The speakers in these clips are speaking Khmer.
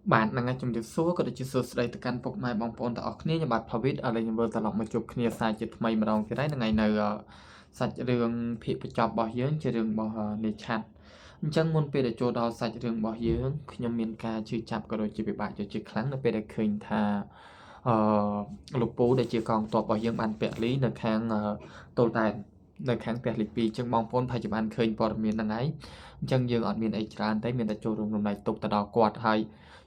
bạn là ngay trong điều số có được chỉ số đây từ căn phục mai bóng phôn tại ọc này bạn phá viết ở đây vừa ta lọc một chục kia sai chữ mây mà đồng cái đấy là ngày nào sạch đường thị phải chọc bỏ dưỡng cho đường bỏ để chặt chẳng muốn về để chỗ đó sạch đường bỏ dưỡng nhưng miền ca chưa chạp có đôi chỉ bị bại cho chữ kháng nó về để khơi thà lục bố để chỉ còn tọa bỏ dưỡng bàn bẹt lý được kháng tồn tại được kháng bẹt lịch bì chẳng bóng phôn phải chụp ăn khơi bỏ miền năng ấy chẳng dương ở miền ấy tràn tới miền tại chỗ rồng này tục ta đỏ quạt hay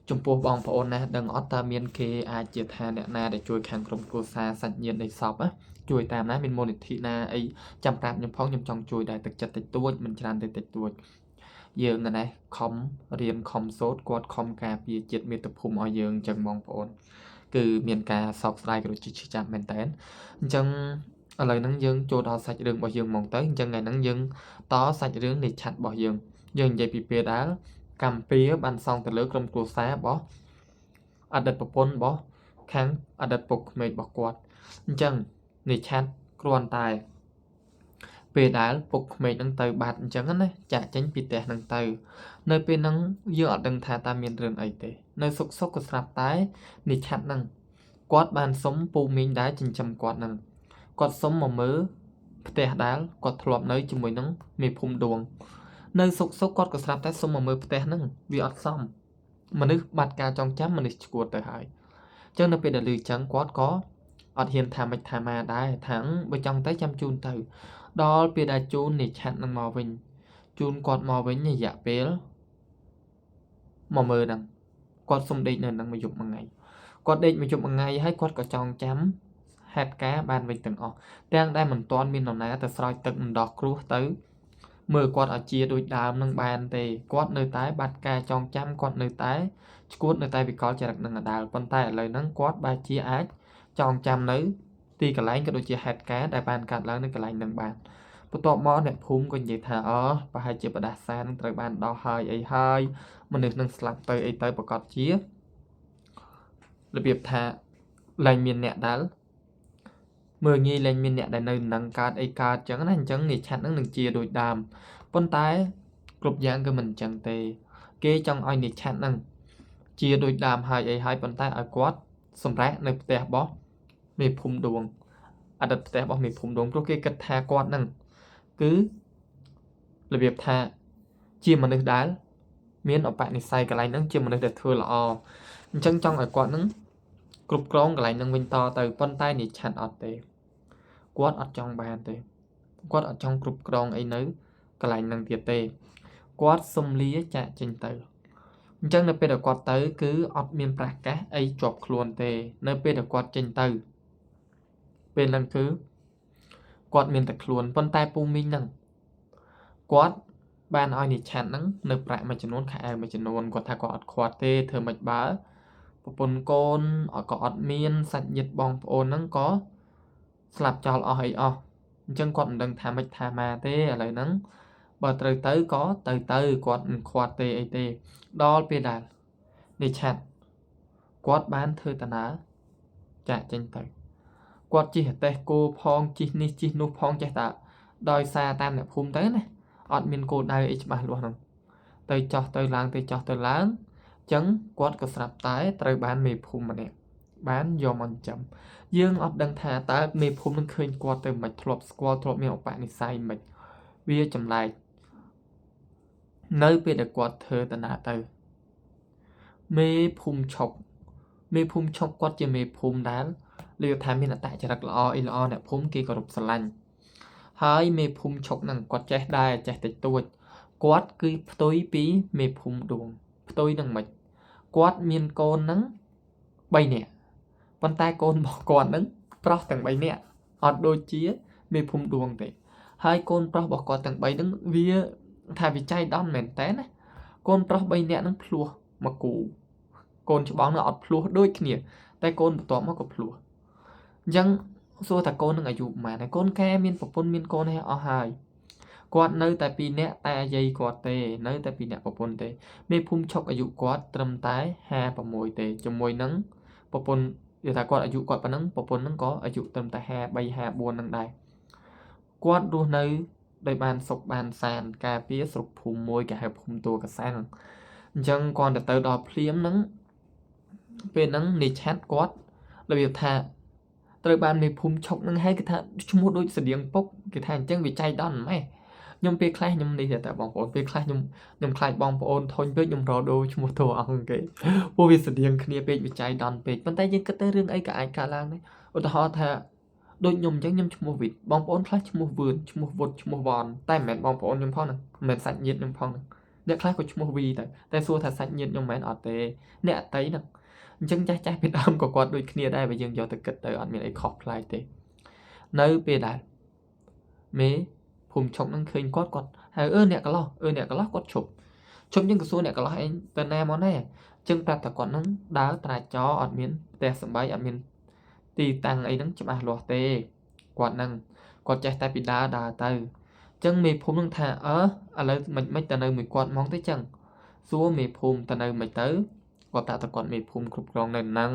ចំពោះបងប្អូនណាដឹងអត់តើមានគេអាចជាថាអ្នកណាដែលជួយខាងក្រុមគ្រួសារសាច់ញាតិនៃសពជួយតាមណាមានមូលនិធិណាអីចាំប្រាប់ខ្ញុំផងខ្ញុំចង់ជួយដែរទឹកចិត្តតិចតួចមិនច្រើនទេតិចតួចយើងណាខំរៀនខំសូត្រគាត់ខំការពារជាតិមាតុភូមិឲ្យយើងចឹងបងប្អូនគឺមានការសោកស្ដាយក៏ជាចាំមែនតើអញ្ចឹងឥឡូវហ្នឹងយើងចូលដល់សាច់រឿងរបស់យើងហ្មងទៅអញ្ចឹងថ្ងៃហ្នឹងយើងតសាច់រឿងនៃឆាត់របស់យើងនិយាយពីពេលដែលកម្ពុជាបានសង់ទៅលើក្រុមគ្រួសាររបស់អតីតប្រពន្ធរបស់ខាងអតីតពុកក្មេករបស់គាត់អញ្ចឹងនៃឆាត់គ្រាន់តែពេលដែលពុកក្មេកហ្នឹងទៅបាត់អញ្ចឹងណាចាក់ចេញពីផ្ទះហ្នឹងទៅនៅពេលហ្នឹងយើងអត់ដឹងថាតើមានរឿងអីទេនៅសុកសុកក៏ស្រាប់តែនៃឆាត់ហ្នឹងគាត់បានសុំពូមីងដែរចិញ្ចឹមគាត់ហ្នឹងគាត់សុំមកមើលផ្ទះដែលគាត់ធ្លាប់នៅជាមួយនឹងមេភូមិដួងនៅសុកសុកគាត់ក៏ស្រាប់តែសុំមកមើលផ្ទះហ្នឹងវាអត់សមមនុស្សបាត់ការចងចាំមនុស្សឈួតទៅហើយអញ្ចឹងនៅពេលដែលឮចឹងគាត់ក៏អត់ហ៊ានថាមិនថាម៉ាដែរថាបើចង់ទៅចាំជូនទៅដល់ពេលដែលជូននេះឆាត់នឹងមកវិញជូនគាត់មកវិញរយៈពេលមកមើលហ្នឹងគាត់សុំដេកនៅហ្នឹងមួយយប់មួយថ្ងៃគាត់ដេកមួយយប់មួយថ្ងៃហើយគាត់ក៏ចងចាំហេតុការណ៍បានវិញទាំងអស់ទាំងដែលមិនទាន់មាននរណាទៅស្រោចទឹកមិនដោះគ្រោះទៅមើលគាត់ឲ្យជាដូចដើមនឹងបានទេគាត់នៅតែបាត់ការចងចាំគាត់នៅតែឈួតនៅតែវិកលចរិតនឹងដដែលប៉ុន្តែឥឡូវហ្នឹងគាត់បែរជាអាចចងចាំនៅទីកន្លែងក៏ដូចជាហេតុការណ៍ដែលបានកាត់ឡើងនៅកន្លែងហ្នឹងបានបន្ទាប់មកអ្នកភូមិក៏និយាយថាប្រហែលជាបដាសានឹងត្រូវបានដោះហើយអីហើយមនុស្សនឹងស្លាប់ទៅអីទៅប្រកាសជារបៀបថាឡើងមានអ្នកដែលមើលងាយលែងមានអ្នកដែលនៅនឹងកើតអីកើតចឹងណាអញ្ចឹងនេះឆាត់នឹងជាដូចដើមប៉ុន្តែគ្រប់យ៉ាងគឺមិនអញ្ចឹងទេគេចង់ឲ្យនេះឆាត់នឹងជាដូចដើមហើយអីហើយប៉ុន្តែឲ្យគាត់សម្រាប់នៅផ្ទះរបស់មេភូមិដួងអតីតផ្ទះរបស់មេភូមិដួងព្រោះគេគិតថាគាត់នឹងគឺរបៀបថាជាមនុស្សដែលមានឧបនិស្ស័យកន្លែងហ្នឹងជាមនុស្សដែលធ្វើល្អអញ្ចឹងចង់ឲ្យគាត់នឹងគ្រប់គ្រងកន្លែងហ្នឹងវិញតទៅប៉ុន្តែនេះឆាត់អត់ទេគាត់អត់ចង់បានទេគាត់អត់ចង់គ្រប់គ្រងអីនៅកន្លែងហ្នឹងទៀតទេគាត់សុំលាចាក់ចេញទៅអញ្ចឹងនៅពេលដែលគាត់ទៅគឺអត់មានប្រកាសអីជាប់ខ្លួនទេនៅពេលដែលគាត់ចេញទៅពេលហ្នឹងគឺគាត់មានតែខ្លួនប៉ុន្តែពូមីងហ្នឹងគាត់បានឲ្យនេះឆាត់ហ្នឹងនៅប្រាក់មួយចំនួនខែមួយចំនួនគាត់ថាគាត់អត់ខ្វាត់ទេធ្វើមិនបើប្រពន្ធកូនក៏អត់មានសាច់ញាតិបងប្អូនហ្នឹងក៏ស្លាប់ចោលអស់អីអស់អញ្ចឹងគាត់មិនដឹងថាម៉េចថាម៉ាទេឥឡូវហ្នឹងបើត្រូវទៅក៏ទៅគាត់មិនខ្វាត់ទេអីទេដល់ពេលដែលនេះឆាត់គាត់បានធ្វើតាណាចាក់ចេញទៅគាត់ជិះតេះគោផងជិះនេះជិះនោះផងចេះតែដោយសារតាមអ្នកភូមិទៅណាអត់មានគោលដៅអីច្បាស់លាស់ហ្នឹងទៅចោះទៅឡើងទៅចោះទៅឡើងអញ្ចឹងគាត់ក៏ស្រាប់តែត្រូវបានមេភូមិម្នាក់បានយកមកចិញ្ចឹមយើងអត់ដឹងថាតើមេភូមិនឹងឃើញគាត់ទៅមិនធ្លាប់ស្គាល់ធ្លាប់មានឧបនិស្ស័យមិនវាចម្លែកនៅពេលដែលគាត់ធ្វើតាណាទៅមេភូមិឈប់គាត់ជាមេភូមិដែលលើថាមានអត្តចរិតល្អអីល្អអ្នកភូមិគេគោរពស្រឡាញ់ហើយមេភូមិឈប់ហ្នឹងគាត់ចេះដែរចេះតិចតួចគាត់គឺផ្ទុយពីមេភូមិដួងផ្ទុយនឹងមិនគាត់មានកូនហ្នឹង3នាក់ប៉ុន្តែកូនរបស់គាត់ហ្នឹងប្រុសទាំង3នាក់អត់ដូចជាមេភូមិដួងទេហើយកូនប្រុសរបស់គាត់ទាំង3ហ្នឹងវាថាវិច័យដន់មែនតើណាកូនប្រុស3នាក់ហ្នឹងភ្លោះមកគូកូនច្បងនឹងអត់ភ្លោះដូចគ្នាតែកូនបន្ទាប់មកក៏ភ្លោះអញ្ចឹងសួរថាកូននឹងអាយុប៉ុន្មានហើយកូនកែមានប្រពន្ធមានកូនហើយអស់ហើយគាត់នៅតែ2នាក់តែយាយគាត់ទេនៅតែ2នាក់ប្រពន្ធទេមេភូមិឈប់អាយុគាត់ត្រឹមតែ56ទេជាមួយនឹងប្រពន្ធនិយាយថាគាត់អាយុគាត់ប៉ុណ្ណឹងប្រពន្ធនឹងក៏អាយុត្រឹមតែ53 54នឹងដែរគាត់រស់នៅដោយបានសុខបានសានការពារស្រុកភូមិមួយគេហៅភូមិតួកសាំងអញ្ចឹងគាត់ទៅដល់ភ្លាមហ្នឹង ពេលហ្នឹងនៃឆាត់គាត់របៀបថាត្រូវបានមេភូមិឈប់នឹងហើយគេថាឈ្មោះដូចស្តៀងពុកគេថាអញ្ចឹងវាចៃដន្យម៉េះខ្ញុំពេលខ្លះខ្ញុំនេះតែបងប្អូនពេលខ្លះខ្ញុំខ្លាចបងប្អូនធុញពេកខ្ញុំរកដូរឈ្មោះតួអង្គគេព្រោះវាស្តៀងគ្នាពេកវាចៃដន្យពេកប៉ុន្តែយើងគិតទៅរឿងអីក៏អាចកើតឡើងដែរឧទាហរណ៍ថាដូចខ្ញុំអញ្ចឹងខ្ញុំឈ្មោះវិតបងប្អូនខ្លះឈ្មោះវឿនឈ្មោះវុតឈ្មោះវ៉នតែមិនមែនបងប្អូនខ្ញុំផងហ្នឹងមិនមែនសាច់ញាតិខ្ញុំផងហ្នឹងអ្នកខ្លះក៏ឈ្មោះវីតែសួរថាសាច់ញាតិខ្ញុំមិនមែនអត់ទេអ្នកអតីហ្នឹងអញ្ចឹងចាស់ពីដើមក៏គាត់ដូចគ្នាដែរបើយើងយកទៅគិតទៅអត់មានអីខុសប្លែកទេនៅពេលដែលមេភូមិឈប់ហ្នឹងឃើញគាត់ហៅអ្នកកន្លោះគាត់ឈប់យើងក៏សួរអ្នកកន្លោះឯងទៅណាមកណែអញ្ចឹងប្រាប់តែគាត់ហ្នឹងដើរត្រាច់ចោអត់មានផ្ទះសម្បែងអត់មានទីតាំងអីហ្នឹងច្បាស់លាស់ទេគាត់ចេះតែពីដើរទៅអញ្ចឹងមេភូមិហ្នឹងថាឥឡូវមិនទៅនៅមួយគាត់ហ្មងទេអញ្ចឹងសួរមេភូមិទៅនៅមិនទៅគាត់ថាគាត់មេភូមិគ្រប់គ្រងនៅហ្នឹង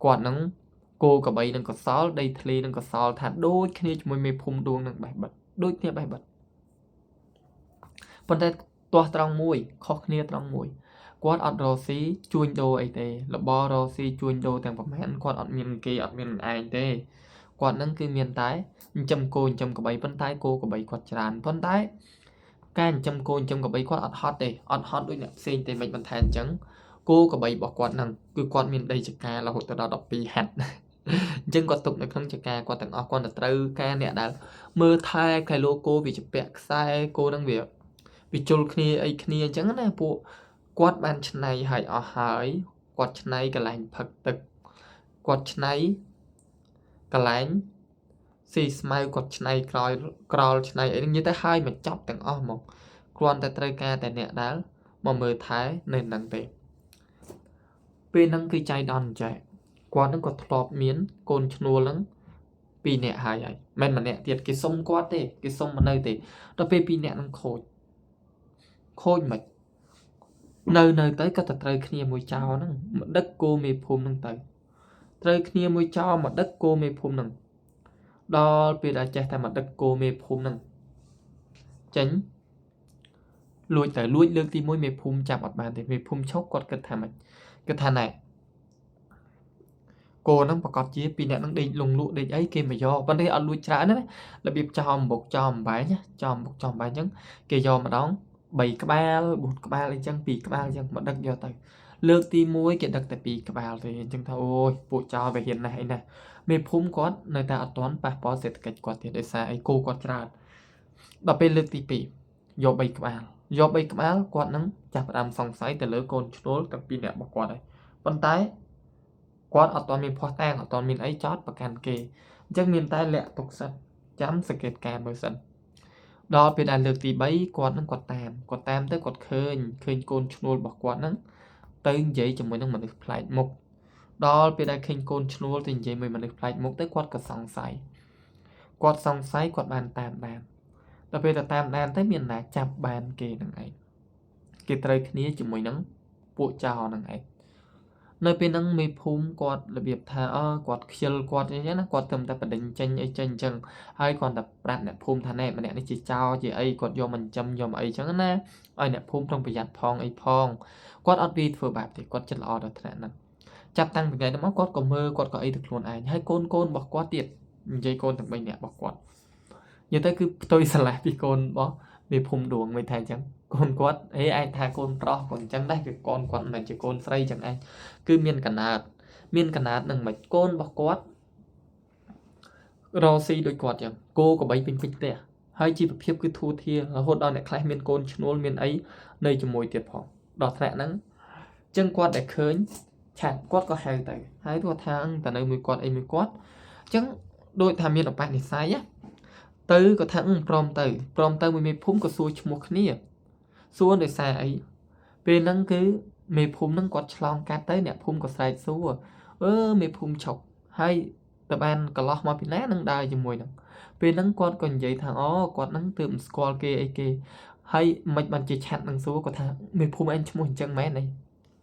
គាត់ហ្នឹងគោក្របីនឹងកសលដីធ្លីនឹងកសលថាដូចគ្នាជាមួយមេភូមិដួងនឹងបេះបិទដូចគ្នាបេះបិទប៉ុន្តែទាស់ត្រង់មួយខុសគ្នាត្រង់មួយគាត់អត់រកស៊ីជួញដូរអីទេរបររកស៊ីជួញដូរទាំងប្រមាណគាត់អត់មានគេអត់មានឯងទេគាត់នឹងគឺមានតែចិញ្ចឹមគោចិញ្ចឹមក្របីប៉ុន្តែគោក្របីគាត់ច្រើនប៉ុន្តែការចិញ្ចឹមគោចិញ្ចឹមក្របីគាត់អត់ហត់ទេអត់ហត់ដូចអ្នកផ្សេងទេមិនបន្ថែមអញ្ចឹងគោក្របីរបស់គាត់ហ្នឹងគឺគាត់មានដីចការរហូតដល់12ហត្ថអញ្ចឹងគាត់ទុកនៅក្នុងចការគាត់ទាំងអស់គាត់ទៅត្រូវការអ្នកដែលមើលថែគីឡូគោវាជាពាក់ខ្សែគោហ្នឹងវាជុលគ្នាអីគ្នាអញ្ចឹងណាពួកគាត់បានឆ្នៃឲ្យអស់ហើយគាត់ឆ្នៃកន្លែងផឹកទឹកគាត់ឆ្នៃកន្លែងស៊ីស្មៅគាត់ឆ្នៃក្រោលឆ្នៃអីនិយាយទៅឲ្យមកចាប់ទាំងអស់មកគ្រាន់តែត្រូវការតែអ្នកដែលមកមើលថែនៅហ្នឹងទេពេលហ្នឹងគឺចៃដន្យចេះគាត់ហ្នឹងក៏ធ្លាប់មានកូនឈ្នួលហ្នឹង2នាក់ហើយមិនម្នាក់ទៀតគេសុំគាត់ទេគេសុំមកនៅទេដល់ពេល2នាក់ហ្នឹងខូចមិននៅទៅក៏ទៅត្រូវគ្នាមួយចោលហ្នឹងមកដឹកគោមេភូមិហ្នឹងទៅត្រូវគ្នាមួយចោលមកដឹកគោមេភូមិហ្នឹងដល់ពេលដែលចេះតែមកដឹកគោមេភូមិហ្នឹងចេញលួចលើកទី1មេភូមិចាប់អត់បានទេមេភូមិឈប់គាត់គិតថាម៉េចគិតថាណែគោហ្នឹងប្រកបជា2នាក់ហ្នឹងដេកលងលក់ដេកអីគេមកយកប៉ុន្តែអត់លួចច្រើនណារបៀបចោលអំបុកចោលអំបែងចោលអំបុកចោលអំបែងអញ្ចឹងគេយកម្ដង3ក្បាល4ក្បាលអីចឹង2ក្បាលអញ្ចឹងមកដឹកយកទៅលើកទី1គេដឹកតែ2ក្បាលទេអញ្ចឹងថាអូយពួកចោលវាហ៊ានណាស់អីណាមេភូមិគាត់នៅតែអត់ទាន់ប៉ះពាល់សេដ្ឋកិច្ចគាត់ទៀតដោយសារអីគោគាត់ច្រើនដល់ពេលលើកទី2យក3ក្បាលគាត់នឹងចាប់ផ្ដើមសង្ស័យទៅលើកូនឈ្នួលទាំង2នាក់របស់គាត់ហើយប៉ុន្តែគាត់អត់ទាន់មានភ័ស្តុតាងអត់ទាន់មានអីចោតប្រកាន់គេអញ្ចឹងមានតែលាក់ទុកសិនចាំសង្កេតការមើលសិនដល់ពេលដែលលើកទី3គាត់នឹងគាត់តាមទៅគាត់ឃើញកូនឈ្នួលរបស់គាត់ហ្នឹងទៅនិយាយជាមួយនឹងមនុស្សប្លែកមុខដល់ពេលដែលឃើញកូនឈ្នួលទៅនិយាយមួយមនុស្សប្លែកមុខទៅគាត់ក៏សង្ស័យគាត់បានតាមដានដល់ពេលទៅតាមដានទៅមានណាចាប់បានគេនឹងឯងគេត្រូវគ្នាជាមួយនឹងពួកចោរនឹងឯងនៅពេលហ្នឹងមេភូមិគាត់របៀបថាគាត់ខ្ជិលគាត់អញ្ចឹងណាគាត់ត្រឹមតែបដិញ្ញចេញអីចេញអញ្ចឹងហើយគាត់តែប្រាប់អ្នកភូមិថាណែម្នាក់នេះជាចោរជាអីគាត់យកមិនចំយកអីអញ្ចឹងណាឲ្យអ្នកភូមិប្រុងប្រយ័ត្នផងអីផងគាត់អត់វាធ្វើបាបទេគាត់ចិត្តល្អដល់ថ្នាក់ហ្នឹងចាប់តាំងពីថ្ងៃហ្នឹងមកគាត់ក៏មើលគាត់ក៏អីទៅខ្លួនឯងហើយកូនរបស់គាត់ទៀតនិយាយកូនទាំង3នាក់របស់គាត់និយាយទៅគឺផ្ទុយស្រឡះពីកូនរបស់មេភូមិដួងមិនថាអញ្ចឹងកូនគាត់ឯងថាកូនប្រុសក៏អញ្ចឹងដែរគឺកូនគាត់មិនមែនជាកូនស្រីអញ្ចឹងឯងគឺមានកណាតនឹងមិនកូនរបស់គាត់រកស៊ីដូចគាត់អញ្ចឹងគោក្របីពេញផ្ទះហើយជីវភាពគឺធូរធាររហូតដល់អ្នកខ្លះមានកូនឈ្នួលមានអីនៅជាមួយទៀតផងដល់ថ្នាក់ហ្នឹងអញ្ចឹងគាត់ដែលឃើញឆាត់គាត់ក៏ហៅទៅហើយគាត់ថាតើនៅមួយគាត់អីមួយគាត់អញ្ចឹងដូចថាមានឧបនិស្ស័យទៅក៏ថាព្រមទៅមួយមេភូមិក៏សួរឈ្មោះគ្នាសួរដោយសារអីពេលហ្នឹងគឺមេភូមិហ្នឹងគាត់ឆ្លងកាត់ទៅអ្នកភូមិក៏ស្រែកសួរមេភូមិឈប់ហើយតើបានកន្លោះមកពីណានឹងដើរជាមួយហ្នឹងពេលហ្នឹងគាត់ក៏និយាយថាគាត់ហ្នឹងទើបស្គាល់គេអីគេហើយមិនបានជាឆាត់នឹងសួរគាត់ថាមេភូមិឯងឈ្មោះអញ្ចឹងមែនអី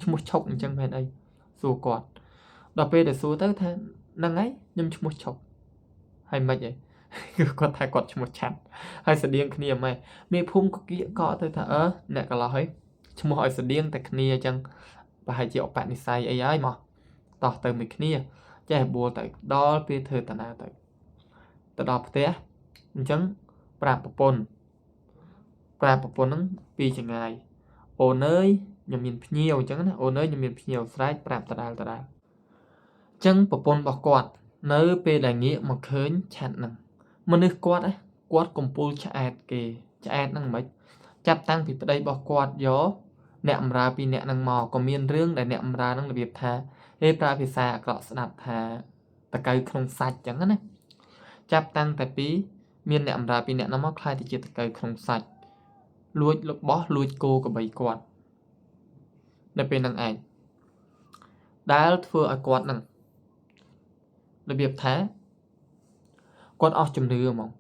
ឈ្មោះឈប់អញ្ចឹងមែនអីសួរគាត់ដល់ពេលដែលសួរទៅថាហ្នឹងហើយខ្ញុំឈ្មោះឈប់ហើយមិនអីគឺគាត់ថាគាត់ឈ្មោះឆាត់ហើយស្តៀងគ្នាម៉េចមេភូមិក៏គៀកកទៅថាអ្នកកន្លោះហើយឈ្មោះឲ្យស្តៀងតែគ្នាអញ្ចឹងប្រហែលជាឧបនិស្ស័យអីហើយមក តោះទៅមួយគ្នាចេះបួលទៅដល់ពេលធ្វើតាណាទៅដល់ផ្ទះអញ្ចឹងប្រាប់ប្រពន្ធហ្នឹងពីចងាយអូនអើយខ្ញុំមានភ្ញៀវអញ្ចឹងណាអូនអើយខ្ញុំមានភ្ញៀវស្រែកប្រាប់ដដែលអញ្ចឹងប្រពន្ធរបស់គាត់នៅពេលដែលងាកមកឃើញឆាត់ហ្នឹងមនុស្សគាត់កំពុលឆ្អែតគេឆ្អែតហ្នឹងមិនចាប់តាំងពីប្តីរបស់គាត់យកអ្នកអំរើពីរអ្នកហ្នឹងមកក៏មានរឿងដែលអ្នកអំរើហ្នឹងរបៀបថាប្រើភាសាអាក្រក់ស្ដាប់ថាតកៅក្នុងសាច់អញ្ចឹងណាចាប់តាំងតែពីមានអ្នកអំរើពីរអ្នកហ្នឹងមកខ្លាយទៅជាតកៅក្នុងសាច់លួចរបស់លួចគោក្របីគាត់នៅពេលហ្នឹងឯងដែលធ្វើឲ្យគាត់ហ្នឹងរបៀបថាគាត់អស់ជំនឿហ្មង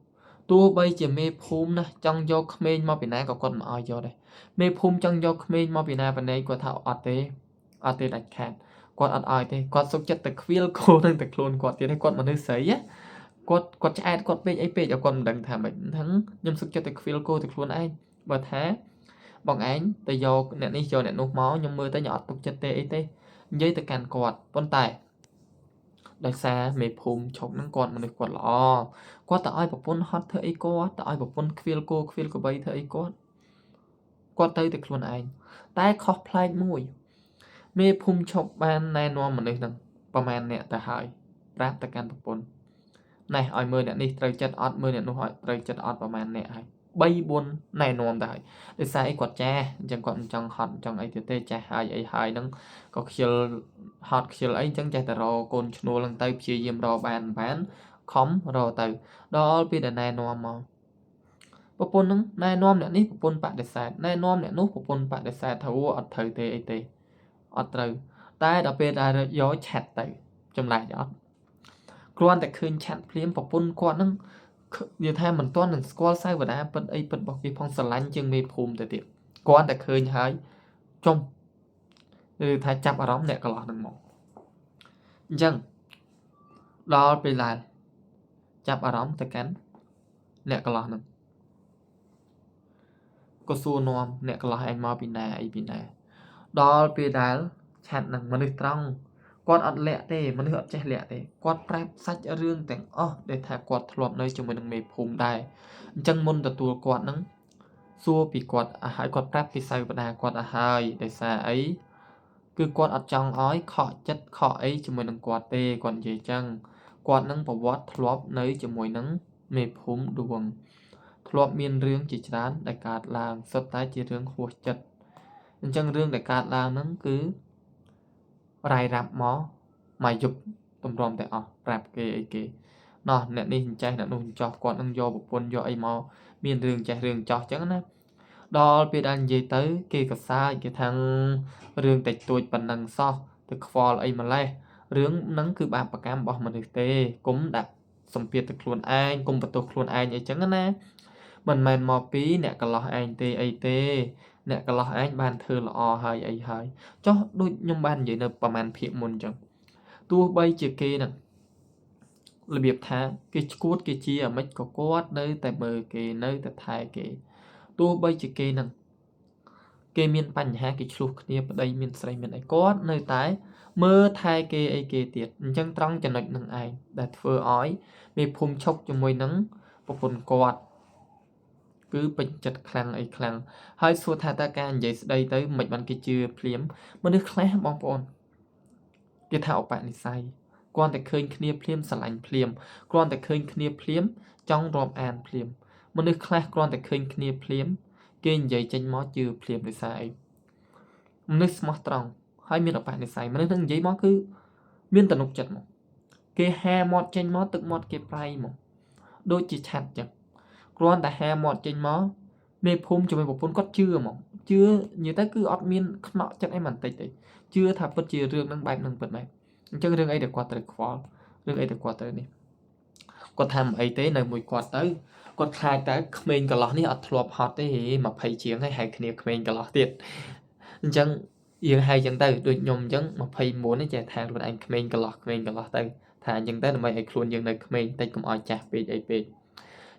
ទោះបីជាមេភូមិណាចង់យកក្មេងមកពីណាក៏គាត់មិនអោយយកដែរមេភូមិចង់យកក្មេងមកពីណាប៉ុណ្ណេះគាត់ថាអត់ទេដាច់ខាតគាត់អត់អោយទេគាត់សុខចិត្តតែខ្វៀលគោនឹងតែខ្លួនគាត់ទៀតហើយគាត់មនុស្សស្រីគាត់ឆ្អែតគាត់ពេកអីពេកឲ្យគាត់មិនដឹងថាម៉េចហ្នឹងខ្ញុំសុខចិត្តតែខ្វៀលគោទៅខ្លួនឯងបើថាបងឯងទៅយកអ្នកនេះយកអ្នកនោះមកខ្ញុំមើលទៅខ្ញុំអត់ទុកចិត្តទេអីទេនិយាយទៅកាន់គាត់ប៉ុន្តែដោយសារមេភូមិឈប់ហ្នឹងគាត់មនុស្សគាត់ល្អគាត់ទៅឲ្យប្រពន្ធហត់ធ្វើអីគាត់ទៅឲ្យប្រពន្ធខ្វៀលគោខ្វៀលក្របីធ្វើអីគាត់ទៅតែខ្លួនឯងតែខុសប្លែកមួយមេភូមិឈប់បានណែនាំមនុស្សហ្នឹងប្រហែលអ្នកទៅហើយប្រាប់ទៅកាន់ប្រពន្ធណែឲ្យមើលអ្នកនេះត្រូវចិត្តអត់មើលអ្នកនោះឲ្យត្រូវចិត្តអត់ប្រហែលអ្នកហើយ3 4ណែនាំទៅហើយដោយសារអីគាត់ចាស់អញ្ចឹងគាត់មិនចង់ហត់ចង់អីទៀតទេចាស់ហើយអីហើយហ្នឹងក៏ខ្ជិលហត់ខ្ជិលអីអញ្ចឹងចេះតែរកកូនឈ្នួលហ្នឹងទៅព្យាយាមរកបានខំរកទៅដល់ពេលដែលណែនាំមកប្រពន្ធហ្នឹងណែនាំអ្នកនេះប្រពន្ធបដិសេធណែនាំអ្នកនោះប្រពន្ធបដិសេធថាអត់ត្រូវទេអីទេអត់ត្រូវតែដល់ពេលដែលយកឆាត់ទៅចម្លែកអត់គ្រាន់តែឃើញឆាត់ភ្លាមប្រពន្ធគាត់ហ្នឹងនិយាយថាមិនទាន់នឹងស្គាល់សាវតាពិតអីពិតរបស់គេផងស្រឡាញ់ជាងមេភូមិទៅទៀតគ្រាន់តែឃើញហើយចុំឬថាចាប់អារម្មណ៍អ្នកកន្លោះហ្នឹងមកអញ្ចឹងដល់ពេលឡើងចាប់អារម្មណ៍ទៅកាន់អ្នកកន្លោះហ្នឹងក៏សួរនាំអ្នកកន្លោះឯងមកពីណាអីពីណាដល់ពេលដែលឆាត់នឹងមនុស្សត្រង់គាត់អត់លាក់ទេមនុស្សអត់ចេះលាក់ទេគាត់ប្រាប់សាច់រឿងទាំងអស់ដែលថាគាត់ធ្លាប់នៅជាមួយនឹងមេភូមិដែរអញ្ចឹងមុនទទួលគាត់ហ្នឹងសួរពីគាត់ហើយគាត់ប្រាប់ពីសាវតាគាត់ហើយដោយសារអីគឺគាត់អត់ចង់ឲ្យខកចិត្តខកអីជាមួយនឹងគាត់ទេគាត់និយាយចឹងគាត់នឹងប្រវត្តិធ្លាប់នៅជាមួយនឹងមេភូមិដួងធ្លាប់មានរឿងជាច្រើនដែលកើតឡើងសុទ្ធតែជារឿងហួសចិត្តអញ្ចឹងរឿងដែលកើតឡើងហ្នឹងគឺរាយរាប់មកយប់តម្រាំតែអស់ប្រាប់គេអីគេណោះអ្នកនេះចេះអ្នកនោះចោះគាត់នឹងយកប្រពន្ធយកអីមកមានរឿងចេះរឿងចោះអញ្ចឹងណាដល់ពេលដែលនិយាយទៅគេក៏សើចគេថារឿងតិចតួចប៉ុណ្ណឹងសោះទៅខ្វល់អីម្លេះរឿងហ្នឹងគឺបាបកម្មរបស់មនុស្សទេកុំដាក់សម្ពាធទៅខ្លួនឯងកុំបន្ទោសខ្លួនឯងអីចឹងណាមិនមែនមកពីអ្នកកន្លោះឯងទេអីទេអ្នកកន្លោះឯងបានធ្វើល្អហើយអីហើយចុះដូចខ្ញុំបាននិយាយនៅប្រហែលភាគមុនចឹងទោះបីជាគេហ្នឹងរបៀបថាគេឈួតគេជាអាម៉េចក៏គាត់នៅតែមើលគេនៅតែថែគេទោះបីជាគេហ្នឹងគេមានបញ្ហាគេឆ្លោះគ្នាប្តីមានស្រីមានអីគាត់នៅតែមើលថែគេអីគេទៀតអញ្ចឹងត្រង់ចំណុចហ្នឹងឯងដែលធ្វើឲ្យមេភូមិឈប់ជាមួយនឹងប្រពន្ធគាត់គឺពេញចិត្តខ្លាំងអីខ្លាំងហើយសួរថាតើការនិយាយស្ដីទៅមិនបានគេជឿភ្លាមមនុស្សខ្លះបងប្អូនគេថាឧបនិស្ស័យគ្រាន់តែឃើញគ្នាភ្លាមស្រឡាញ់ភ្លាមគ្រាន់តែឃើញគ្នាភ្លាមចង់រាប់អានភ្លាមមនុស្សខ្លះគ្រាន់តែឃើញគ្នាភ្លាមគេនិយាយចេញមកជឿភ្លាមដោយសារអីមនុស្សស្មោះត្រង់ហើយមានឧបនិស្ស័យមនុស្សនឹងនិយាយមកគឺមានទំនុកចិត្តមកគេហាមាត់ចេញមកទឹកមាត់គេប្រៃមកដូចជាឆាត់ចឹងគ្រាន់តែហាមាត់ចេញមកមេភូមិជាមួយប្រពន្ធគាត់ជឿហ្មងជឿនិយាយទៅគឺអត់មានខ្នក់ចិត្តអីបន្តិចទេជឿថាពិតជារឿងហ្នឹងបែបហ្នឹងពិតមែនអញ្ចឹងរឿងអីដែលគាត់ត្រូវខ្វល់រឿងអីដែលគាត់ត្រូវនេះគាត់ថាមិនអីទេនៅមួយគាត់ទៅគាត់ខ្លាចតែក្មេងកន្លោះនេះអត់ធ្លាប់ហត់ទេ20ជាងហើយហៅគ្នាក្មេងកន្លោះទៀតអញ្ចឹងយើងហៅអញ្ចឹងទៅដូចខ្ញុំអញ្ចឹង29នេះចេះថាខ្លួនឯងក្មេងកន្លោះទៅថាអញ្ចឹងទៅដើម្បីឲ្យខ្លួនយើងនៅក្មេងតិចកុំឲ្យចាស់ពេកអីពេក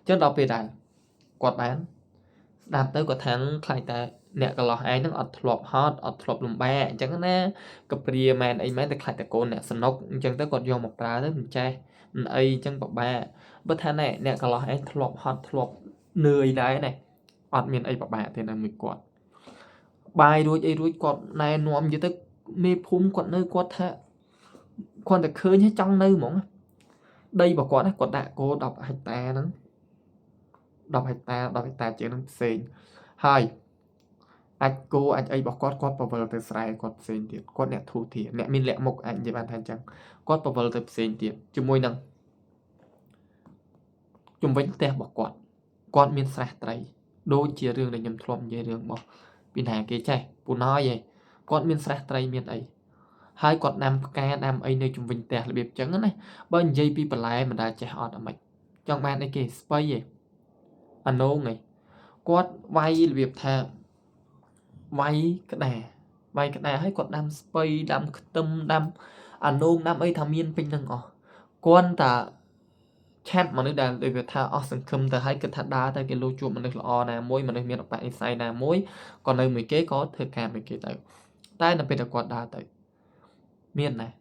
អញ្ចឹងដល់ពេលដែលគាត់បានស្ដាប់ទៅគាត់ថាខ្លាចតែ nè cái lọ ai nó ọt thọp hot ọt thọp lùm bè chẳng nè cái bìa màn ấy mấy tại khai tại cô nè sân nóc chẳng tới còn vô một ra tới mình trai ấy chẳng bọc bè bất thà này nè cái lọ ai thọp hot thọp nơi đấy này ọt miền ấy bọc bè thì là mình quạt bài đuôi ấy đuôi quạt này nóm như tới mê phum quạt nơi quạt thà quạt được khơi nhá trong nơi mỏng đây bảo quạt quạt đại cô đọc hạch ta nó đọc hạch ta chữ nó xịn hai anh cô anh ấy bảo quát bảo vợ từ sài quát xịn tiệt quát nẹt thu thiệt nẹt min lẹ mộc anh về bàn thành chẳng quát bảo vợ từ xịn tiệt chung môi năng chung với tè bảo quát min sài trai đôi chia riêng để nhầm thom về riêng bảo pin hàng kế chạy phụ nói vậy quát min sài trai min ấy hai quát nam ca nam ấy nơi chung vinh tè là biệt chẳng này bên dây pi lại mà đã chạy ọt ở mạch trong bàn này kì spy vậy anh nô này quát vay là biệt thà vay cái đàให้กดดำสไปดำตึมดำอันโนงดำไอ้ทำเมียนเป็นยังอ๋อก้อนแต่แชทมันนึกได้เลยว่าถ้าออกสังคมแต่ให้กระทัดดาแต่cái lô chuộtมันนึกละอนะมวยมันนึกมีออกไปไอ้ไซนะมวยcòn nơi mấy kế có thời gian mấy kế tới tai là bây giờ quạt đa tới miền này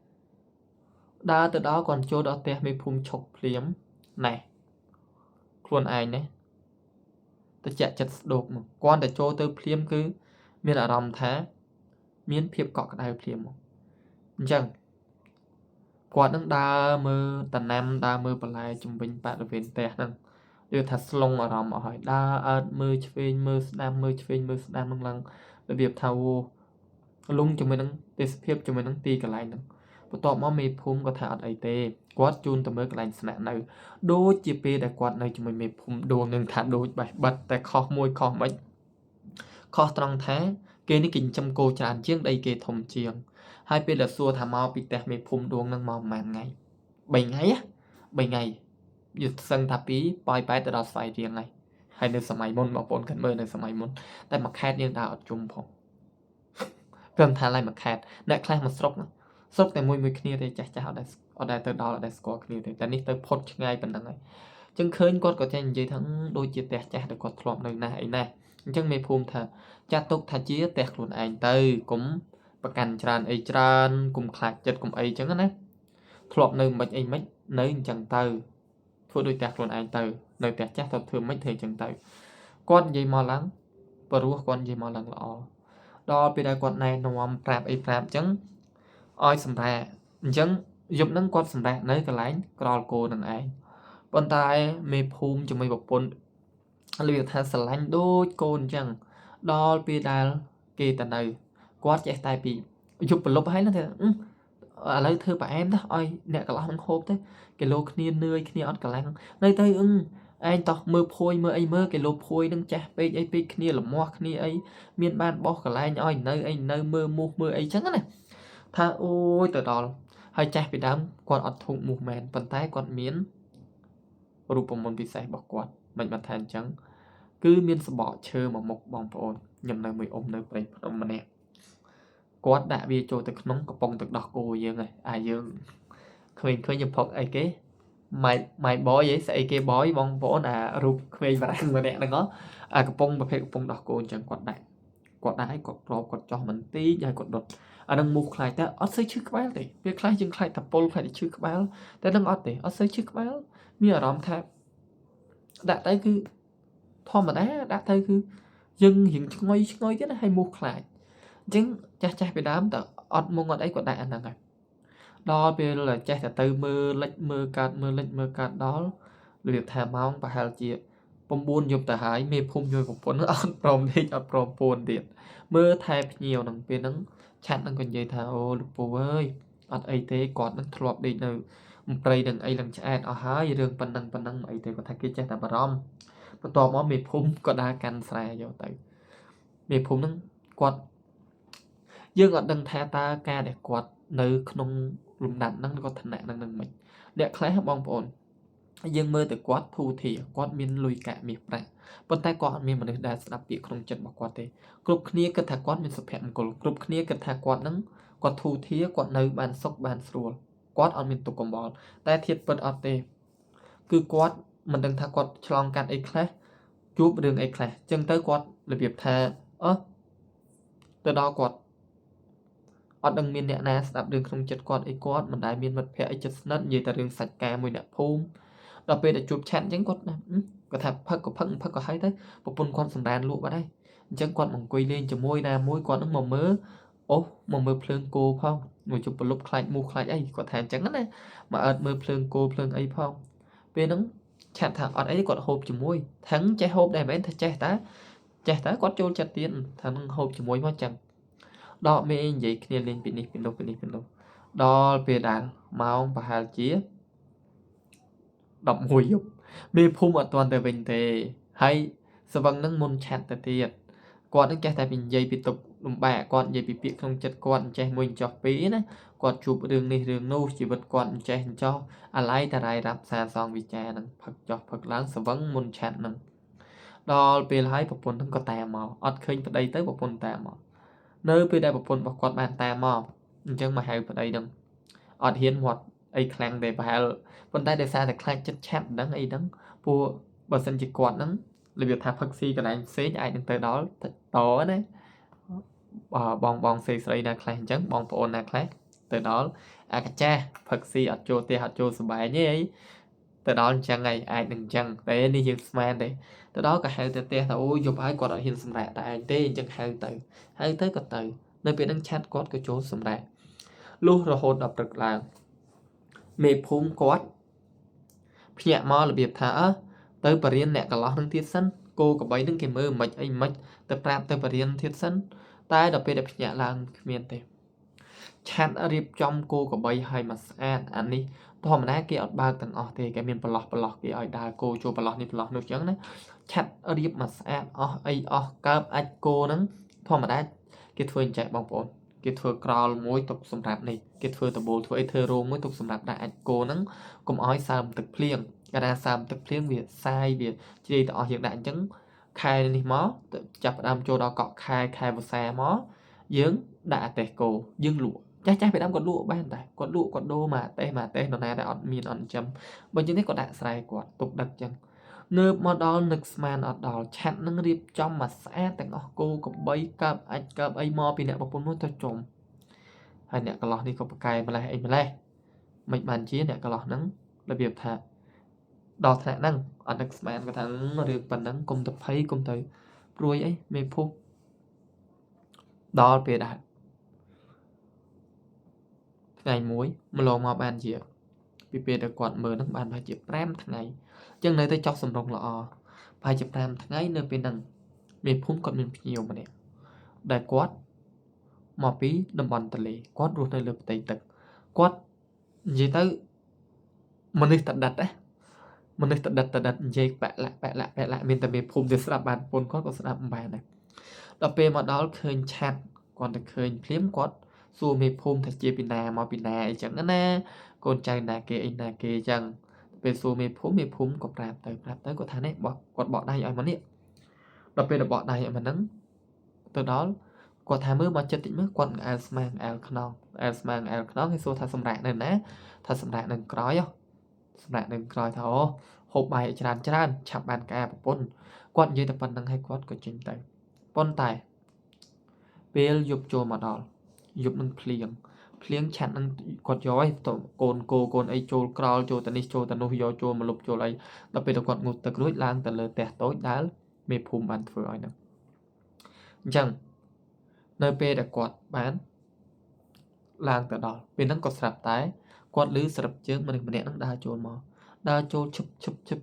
đa từ đó còn chỗ đó te mấy phum chọc liếm này luôn ai này ta chạy chặt đột mà quan để chỗ tới liếm cứ miền ở đồng thế miền phiệp cọ cái đài liếm chẳng quạt nó đa mơ tần nam đa mơ bật lại trung bình bạn ở bên tè năng đưa thật long ở đồng hỏi đa mơ chơi mơ nam mơ chơi mơ nam năng lăng đặc biệt thao lung cho mình năng tê phiệp cho mình năng ti cái lại năng bắt tọt mò mê phum có thà ấy tê quạt chun tầm mơ cái lại sẵn này đôi chia pê đại quạt này cho mình mê phum đồ ngừng thả đôi bài bật tại kho môi kho mấy kho trăng thế kê ní kinh châm cô tràn chiếc đây kê thùng chiêng hai bên là xua thả mau bị tẹt mê phum đuông nâng màu màn ngày 7 ngày á 7 ngày dự sân thả bí bòi bái từ đó xoay riêng này hay nơi sầm môn bảo bốn cần mơ nơi sầm môn tại mặt khác như đào chung phong gần thả lại mặt khác nãy khai một sốc tại môi môi kia thì chắc chắn ở đây từ đó là đây score kia thì tạiនេះទៅផុតឆ្ងាយប៉ុណ្ណឹងហើយចឹងឃើញគាត់ក៏ចេះនិយាយថាដូចជាផ្ទះចាស់ដែលគាត់ធ្លាប់នៅណាអីណាអញ្ចឹងមេភូមិថាចាត់ទុកថាជាផ្ទះខ្លួនឯងទៅកុំប្រកាន់ច្រើនអីច្រើនកុំខ្លាចចិត្តកុំអីចឹងណាធ្លាប់នៅមិនអីមិននៅអញ្ចឹងទៅធ្វើដូចផ្ទះខ្លួនឯងទៅនៅផ្ទះចាស់ទៅធ្វើមិនធ្វើអញ្ចឹងទៅគាត់និយាយមកឡើងព្រោះគាត់និយាយមកឡើងល្អដល់ពេលដែលគាត់ណែនាំប្រាប់អីប្រាប់អញ្ចឹងឲ្យសម្រាប់អញ្ចឹងយប់ហ្នឹងគាត់សម្រាប់នៅកន្លែងក្រលគោនឹងឯងប៉ុន្តែមេភូមិជាមួយប្រពន្ធលឺថាស្រឡាញ់ដូចកូនអញ្ចឹងដល់ពេលដែលគេទៅនៅគាត់ចេះតែពីយប់ប្រលប់ហើយណាថាឥឡូវធ្វើប្រអែមណាឲ្យអ្នកកន្លោះនឹងហូបទៅគីឡូគ្នានឿយគ្នាអត់កម្លាំងនៅទៅឯងតោះមើលភួយមើលអីមើលគីឡូភួយនឹងចាស់ពេកអីពេកគ្នាលមាស់គ្នាអីមានបានបោះកន្លែងឲ្យនៅអីនៅមើលមូសមើលអីចឹងណាថាអូយទៅដល់ហើយចាស់ពីដើមគាត់អត់ធុងមូសមែនប៉ុន្តែគាត់មានរូបមន្តពិសេសរបស់គាត់មិនបានថាអញ្ចឹងគឺមានសបកឈើមួយមុខបងប្អូនខ្ញុំនៅមួយអ៊ំនៅព្រៃភ្នំម្នាក់គាត់ដាក់វាចូលទៅក្នុងកំប៉ុងទឹកដោះគោយើងហើយយើងឃើញខ្ញុំផុកអីគេម៉ៃបយស្អីគេបយបងប្អូនរូបក្មេងបារាំងម្នាក់ហ្នឹងកំប៉ុងប្រភេទកំប៉ុងដោះគោអញ្ចឹងគាត់ដាក់ឲ្យគាត់ក្របគាត់ចោះមិនទីហើយគាត់ដុតអានឹងមូសខ្លាចតែអត់សូវឈឺក្បាលទេវាខ្លាចជាងខ្លាចតពុលខ្លាចឈឺក្បាលតែនឹងអត់ទេអត់សូវឈឺក្បាលមានអារម្មណ៍ថាដាក់ទៅគឺធម្មតាដាក់ទៅគឺយើងរៀងឆ្ងុយទៀតណាហើយមូសខ្លាចអញ្ចឹងចាស់ពីដើមតើអត់មុងអត់អីគាត់ដាក់អាហ្នឹងហើយដល់ពេលចេះតែទៅមើលលិចមើលកាត់ដល់លៀបថាម៉ោងប្រហែលជា9យប់ទៅហើយមេភូមិជួយប្រពន្ធអត់ព្រមទេអត់ព្រមពួនទៀតមើលថែភ្ញៀវហ្នឹងពេលហ្នឹងឆាត់នឹងក៏និយាយថាអូលោកពូអើយអត់អីទេគាត់នឹងធ្លាប់ដេកនៅព្រៃនឹងអីនឹងឆ្អែតអស់ហើយរឿងប៉ុណ្ណឹងអីទេគាត់ថាគេចេះតែបារម្ភបន្ទាប់មកមេភូមិក៏ដើរកាន់ស្រែយកទៅមេភូមិហ្នឹងគាត់យើងអត់ដឹងថាតើការដែលគាត់នៅក្នុងលំដាប់ហ្នឹងគាត់ឋានៈហ្នឹងមិនអ្នកខ្លះបងប្អូនយើងមើលទៅគាត់ធូធាគាត់មានលុយកាក់មាសប្រាក់ប៉ុន្តែគាត់អត់មានមនុស្សដែលស្ដាប់ពាក្យក្នុងចិត្តរបស់គាត់ទេគ្រប់គ្នាគិតថាគាត់មានសុភមង្គលគ្រប់គ្នាគិតថាគាត់នឹងគាត់ធូធាគាត់នៅបានសុខបានស្រួលគាត់អត់មានទុក្ខកង្វល់តែធៀបពិតអត់ទេគឺគាត់មិនដឹងថាគាត់ឆ្លងកាត់អីខ្លះជួបរឿងអីខ្លះអញ្ចឹងទៅគាត់របៀបថា từ đó quạt ở đằng miền nẹt na đạp đường không chật quạt ấy quạt mình đại miền mặt phệ ấy chật nát như ta đường sạch cả mùi nẹt phum đọc về để chụp chặn chẳng quạt nè có thể phật có hay đấy một phần quan sầm đàn lụa vào đây chẳng quạt bằng quay lên cho môi na môi quạt nó màu mớ ô màu mơ phơn cô phong một chụp một lúc khai mu khai ấy có thể chẳng đấy mà ở mơ phơn cô phơn ấy phong về nó chặn thằng ở ấy quạt hộp cho môi thắng trái hộp này mấy thằng trái tá quạt trôn chặt tiền thằng hộp cho môi mà chẳng đó mấy vậy kia lên bên đâu đó về đàn mau và hà chia đọc mùi dục mi phum ở toàn từ bình thì hay sờ văng nâng môn chặt từ tiền quạt nâng chạy tại bình dây bị tục lùm bạ quạt dây bị việc không chặt quạt chạy mùi chọc phí nè quạt chụp đường này đường nô chỉ vật quạt chạy cho lại ta lại đạp xa xong vì cha nâng phật chọc phật láng sờ văng môn chặt nâng đó về lại một phần không có tà mò ọt khơi vào đây tới một phần tà mò nơi về đây một phần bọc quạt bàn tà mò chẳng mà hay vào đây đừng ọt hiến hoặc ấy khăn để bà vấn đề xa là khăn chất chạm đắng ấy đắng vua bà sân chỉ quạt đắng là việc thả phật si cái này xế ai đừng tới đó đó đấy bong bong xì xì là khăn chẳng bong phổ là khăn từ đó à cái cha phật si ở chỗ tê hạt chỗ sờ bài như ấy từ đó chẳng ngày ai đừng chẳng để đi dương man đấy từ đó cả hai tê tê là ôi chụp ai quạt ở hiên sầm rạ tại tê chẳng hai tới có từ nơi bị đăng chat quạt cái chỗ sầm rạ lúc rồi hôn đập được là mê phum quát phía mò là việc thả tới bờ riêng nè cả lọ nâng thiết sân cô có bấy nâng cái mơ mạch anh mạch tập rap tới bờ riêng thiết sân tai đập về đẹp nhẹ làng miền tây chat ở riệp trong cô có bấy hay mà sad anh đi thò mà nãy kia ở ba tầng ở thì cái miền bờ lọt kia ở đà cô cho bờ lọt nước trắng đấy chat ở riệp mà sad ở ai ở cáp anh cô nắng thò mà nãy cái thuyền chạy bóng bồn cái thuyền crawl mối tục sầm rạp này cái thuyền tập bộ thuyền thơ rô mối tục sầm rạp đại anh cô nắng cũng ói sam thực plieng cái đa sam thực plieng việc sai việc chỉ để ở hiện đại chứng khai này mó chập đam cho đó cọ khai vào xe mó dướng đã tè cổ dưng lụa chắc phải đam còn lụa ban tại còn lụa còn đô mà tê nó này đã ọt miên ọt chấm bên trên đấy có đại sai của tục đặc chân ngơ mà đó nực man ở đó chặt nâng riệp trong mà sẽ tại ngõ cô có bấy cặp anh cặp ấy mò bị nè bọc bốn cho chồng hay nè cái lọ đi có cài mà lại anh mà lại mình bàn chia nè cái lọ nắng là việc thà đo thà năng ở nực man có thằng được bàn nắng cùng tập thấy cùng tới rồi ấy mê phô đo về đại ngày muối mà lò mà bàn gì vì về được quạt mờ nắng bàn phải chịu ram thằng này chân này tôi chọc sầm rồng lọ phải chụp ram thằng ấy nơi bên đằng miền phúng còn miền nhiều mà nè đại quát mò pí đầm bòn tali quát ruột nơi lực tây tật quát gì tới mình đi tật đặt dây bẹ lại miền tây miền phúng để sập bàn phun quát có sập bàn này đợt về mà đó khơi chặt còn được khơi phím quát xua miền phúng thật chia pin nà chẳng nè con trai nà kia chẳng về xua miền phúng có rạp tới có thằng này bỏ đây ở mà nè đợt về là bỏ đây ở mà nắng từ đó quả thà mưa mà chất tĩnh mức quần Elsman Elknon hay số thà sầm rạng này nè thà sầm rạng đừng cõi không sầm rạng đừng cõi thảo hộp bài tràn chạm bàn cà pôn quần dây tập phần năng hay quật của trình tay pôn tài bê dục chô mà đỏ dục nâng plieng chặn nâng quật giói tổ cồn ấy chô crawl chô tani chô mà lục chô ấy đặc biệt là quật ngụt tật lối lang tật lờ tẹt tối đá mê phùm bàn phở ấy nè chẳng nơi bê đã quạt bán làng từ đó bên nó có sạp tái quạt lưới sạp chứ mình nó đa chôn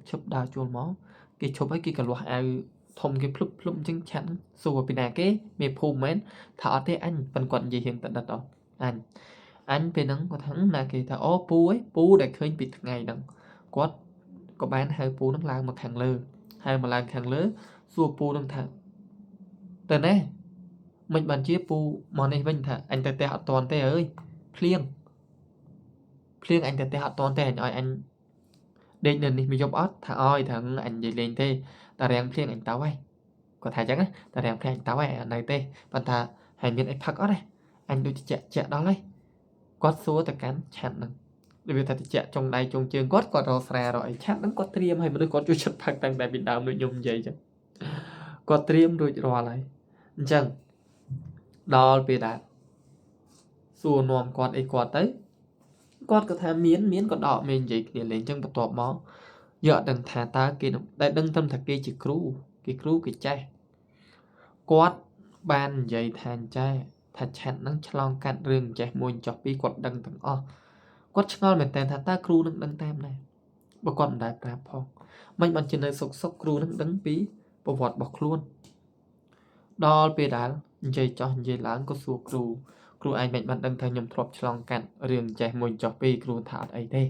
chụp đa chôn mó cái chụp ấy cái cả loạt ai thông cái plum chứng chắn xua bên này cái mê phù mến thở thế anh phần quận gì hiện tại đặt đó anh bên nó có thắng là cái thở ó pu để khơi bị ngày đằng quạt có bán hai pu nó làng mà hàng lơ hai mà làng hàng lơ xua pu nó thằng từ này mình bàn chia pu món này mình thà anh tê họ toàn tê ơi plieng anh tê họ toàn tê anh đây nên mình dùng ớt thà oi thằng anh gì lên tê ta đang plieng anh táo ấy có thà chẳng á ta đang plieng anh táo ấy này tê bàn thà hành viên anh phắc ớt này anh đôi chạy đó lấy quát số ta cắn chặn nè bởi vì ta chạy trong đây trong trường quát rồi xà rồi chặn nó quát triêm hay mà đôi quát chui chật phật tăng tại Việt Nam nội dung vậy chứ quát triêm rồi lại chẳng ដល់ពេលដែរសួរនាំគាត់អីគាត់ទៅគាត់ក៏ថាមានក៏ដកមេនិយាយគ្នាលេងអញ្ចឹងបន្ទាប់មកយកអត់ដឹងថាតើគេដែលដឹងត្រឹមថាគេជាគ្រូគេចេះគាត់បាននិយាយថាចេះថាឆាត់ហ្នឹងឆ្លងកាត់រឿងចេះមួយចោះពីរគាត់ដឹងទាំងអស់គាត់ឆ្ងល់មែនតើថាតើគ្រូនឹងដឹងតាមណាបើគាត់មិនដែលប្រាប់ផងមិនបានជានៅសុកគ្រូនឹងដឹងពីប្រវត្តិរបស់ខ្លួនដល់ពេលដែលនិយាយចោះនិយាយឡើងក៏សួរគ្រូឯងមិនបានដឹងថាខ្ញុំធ្លាប់ឆ្លងកាត់រឿងចេះមួយចោះពីរគ្រូថាអត់អីទេឥ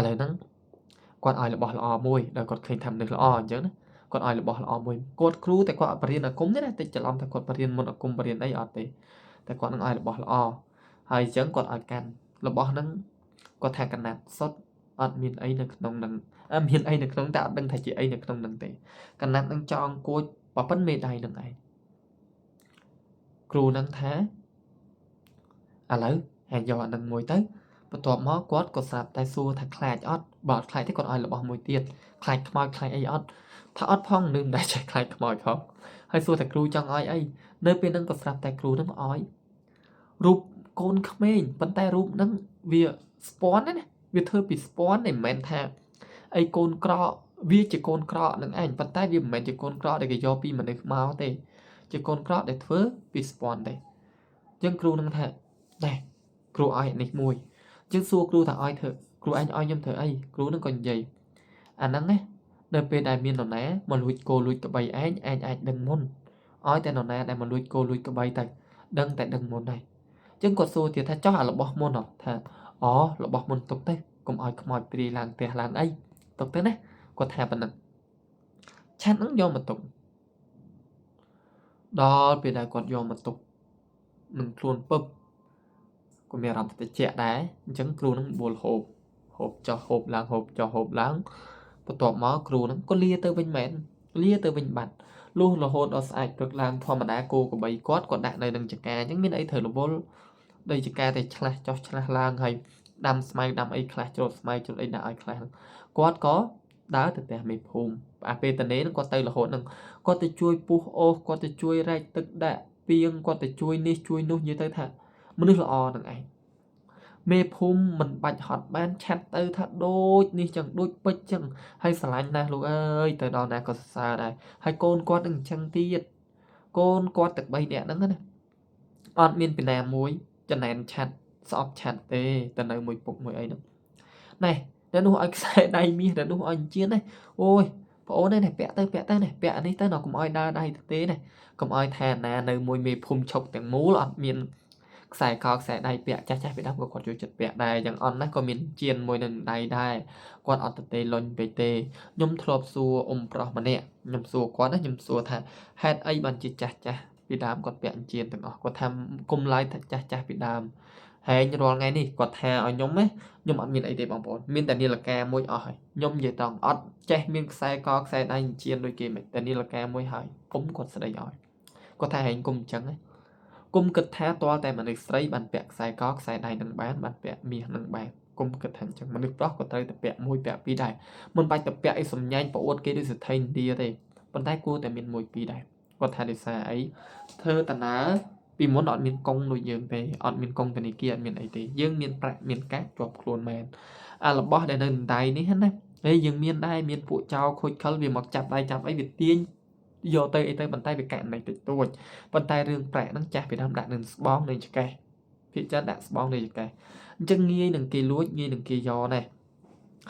ឡូវហ្នឹងគាត់ឲ្យរបស់ល្អមួយដល់គាត់ឃើញថាមនុស្សល្អអញ្ចឹងណាគាត់ឲ្យរបស់ល្អមួយគាត់គ្រូតែគាត់អត់បរៀនអាគមទេណាតិចច្រឡំថាគាត់បរៀនមុនអាគមបរៀនអីអត់ទេតែគាត់នឹងឲ្យរបស់ល្អហើយអញ្ចឹងគាត់ឲ្យកាន់របស់ហ្នឹងគាត់ថាកណាត់សុទ្ធអត់មានអីនៅក្នុងហ្នឹងមានអីនៅក្នុងតែអត់ដឹងថាជាអីនៅក្នុងហ្នឹងទេកណាត់ហ្នឹងចងគួចប៉ប៉ិនមេដៃហ្នឹងឯងគ្រូហ្នឹងថាឥឡូវហើយយកអាហ្នឹងមួយទៅបន្ទាប់មកគាត់ក៏ស្រាប់តែសួរថាខ្លាចអត់បើអត់ខ្លាចទេគាត់ឲ្យរបស់មួយទៀតខ្លាចខ្មោចខ្លាចអីអត់ថាអត់ផងនឹងមិនដែលចេះខ្លាចខ្មោចផងហើយសួរថាគ្រូចង់ឲ្យអីនៅពេលហ្នឹងក៏ស្រាប់តែគ្រូហ្នឹងឲ្យរូបកូនក្មេងប៉ុន្តែរូបហ្នឹងវាស្ពាន់ណាវាធ្វើពីស្ពាន់ទេមិនមែនថាអីកូនក្រក់វាជាកូនក្រក់នឹងឯងប៉ុន្តែវាមិនមែនជាកូនក្រក់ដែលគេយកពីមនុស្សមកទេជាកូនក្រក់ដែលធ្វើពីស្ពាន់ទេអញ្ចឹងគ្រូនឹងថាដែរគ្រូឲ្យនេះមួយអញ្ចឹងសួរគ្រូថាឲ្យធ្វើគ្រូឯងឲ្យខ្ញុំធ្វើអីគ្រូនឹងក៏និយាយអាហ្នឹងណានៅពេលដែលមាននរណាមកលួចគោលួចក្បីឯងអាចដឹងមុនឲ្យតែនរណាដែលមកលួចគោលួចក្បីទៅដឹងតែដឹងមុនហើយអញ្ចឹងគាត់សួរទៀតថាចោះអារបស់មុនថាអូរបស់មុនទុកទៅកុំឲ្យខ្មោចព្រាយឡើងផ្ទះឡើងអីទុកទៅណាគាត់ថាប៉ុណ្ណឹងឆាត់ហ្នឹងយកមកទុកដល់ពេលដែលគាត់យកមកទុកនឹងខ្លួនពឹបក៏មានអារម្មណ៍ត្រជាក់ដែរអញ្ចឹងគ្រូនឹងបួលហូបចុះហូបឡើងហូបចុះហូបឡើងបន្ទាប់មកគ្រូនឹងក៏លាទៅវិញមែនលាទៅវិញបាត់លុះរហូតដល់ស្អែកព្រឹកឡើងធម្មតាគោក្របីគាត់ក៏ដាក់នៅនឹងចកាអញ្ចឹងមានអីត្រូវរវល់ដីចកាតែឆ្លាស់ចុះឆ្លាស់ឡើងហើយដាំស្មៅដាំអីខ្លះច្រូតស្មៅច្រូតអីដាក់ឲ្យខ្លះគាត់ក៏ដើរទៅផ្ទះមេភូមិអាពេលតនេនឹងគាត់ទៅរហូតនឹងគាត់ទៅជួយពុះអូសគាត់ទៅជួយរែកទឹកដាក់ពីងគាត់ទៅជួយនេះជួយនោះនិយាយទៅថាមនុស្សល្អនឹងឯងមេភូមិមិនបាច់ហត់បានឆាត់ទៅថាដូចនេះចឹងដូចពេជ្រចឹងហើយស្រឡាញ់ណាស់លោកអើយទៅដល់ណាក៏សរសើរដែរហើយកូនគាត់នឹងអញ្ចឹងទៀតកូនគាត់ទាំង3នាក់ហ្នឹងណាអត់មានពីណាមួយចំណែនឆាត់ស្អប់ឆាត់ទេទៅនៅមួយពុកមួយអីហ្នឹងណែតែនោះឲ្យខ្សែដៃមាសតែនោះឲ្យអញ្ជៀនណាអូយបងអូននេះពាក់ទៅនេះពាក់អានេះទៅកុំឲ្យដើរដៃទៅទេណាកុំឲ្យថាណានៅមួយមេភូមិឈប់ទាំងមូលអត់មានខ្សែកខ្សែដៃពាក់ចាស់ពីដើមក៏គាត់ចូលចិត្តពាក់ដែរយ៉ាងអន់ណាក៏មានជៀនមួយនឹងដៃដែរគាត់អត់ទៅទេលុញពេកទេខ្ញុំធ្លាប់សួរអ៊ំប្រុសម្នាក់ខ្ញុំសួរគាត់ណាខ្ញុំសួរថាហេតុអីបានជាចាស់ពីដើមគាត់ពាក់ជៀនទាំងអស់គាត់ថាគុំឡាយថាចាស់ពីដើមហើយរាល់ថ្ងៃនេះគាត់ថាឲ្យខ្ញុំណាខ្ញុំអត់មានអីទេបងប្អូនមានតែនាឡិកាមួយអស់ហើយខ្ញុំនិយាយតង់អត់ចេះមានខ្សែកខ្សែដៃជៀនដូចគេមិនតែនាឡិកាមួយហើយគុំគាត់ស្ដីឲ្យគាត់ថាហែងគុំអញ្ចឹងណាគុំគិតថាតើតែមនុស្សស្រីបានពាក់ខ្សែកខ្សែដៃនឹងបានពាក់មាសនឹងបានគុំគិតថាអញ្ចឹងមនុស្សប្រុសក៏ត្រូវតែពាក់មួយពាក់ពីរដែរមិនបាច់តែពាក់អីសំញែងប្រអួតគេដូចសេដ្ឋីឥណ្ឌាទេប៉ុន្តែគួរតែមានមួយពីរដែរគាត់ថាដោយសារអីធ្វើតាណាពីមុនអត់មានកុងដូចយើងទេអត់មានកុងធនាគារអត់មានអីទេយើងមានប្រាក់មានកាក់ជាប់ខ្លួនមែនអារបស់ដែលនៅដៃនេះណាហើយយើងមានដែរមានពួកចោលខូចខលវាមកចាប់ដៃចាប់អីវាទាញយកទៅអីទៅប៉ុន្តែវាកាក់មិនតិចតួចប៉ុន្តែរឿងប្រាក់ហ្នឹងចាស់ពីដើមដាក់នឹងស្បង់នៅចកេះភាគច្រើនដាក់ស្បង់នៅចកេះអញ្ចឹងងាយនឹងគេលួចងាយនឹងគេយកដែរ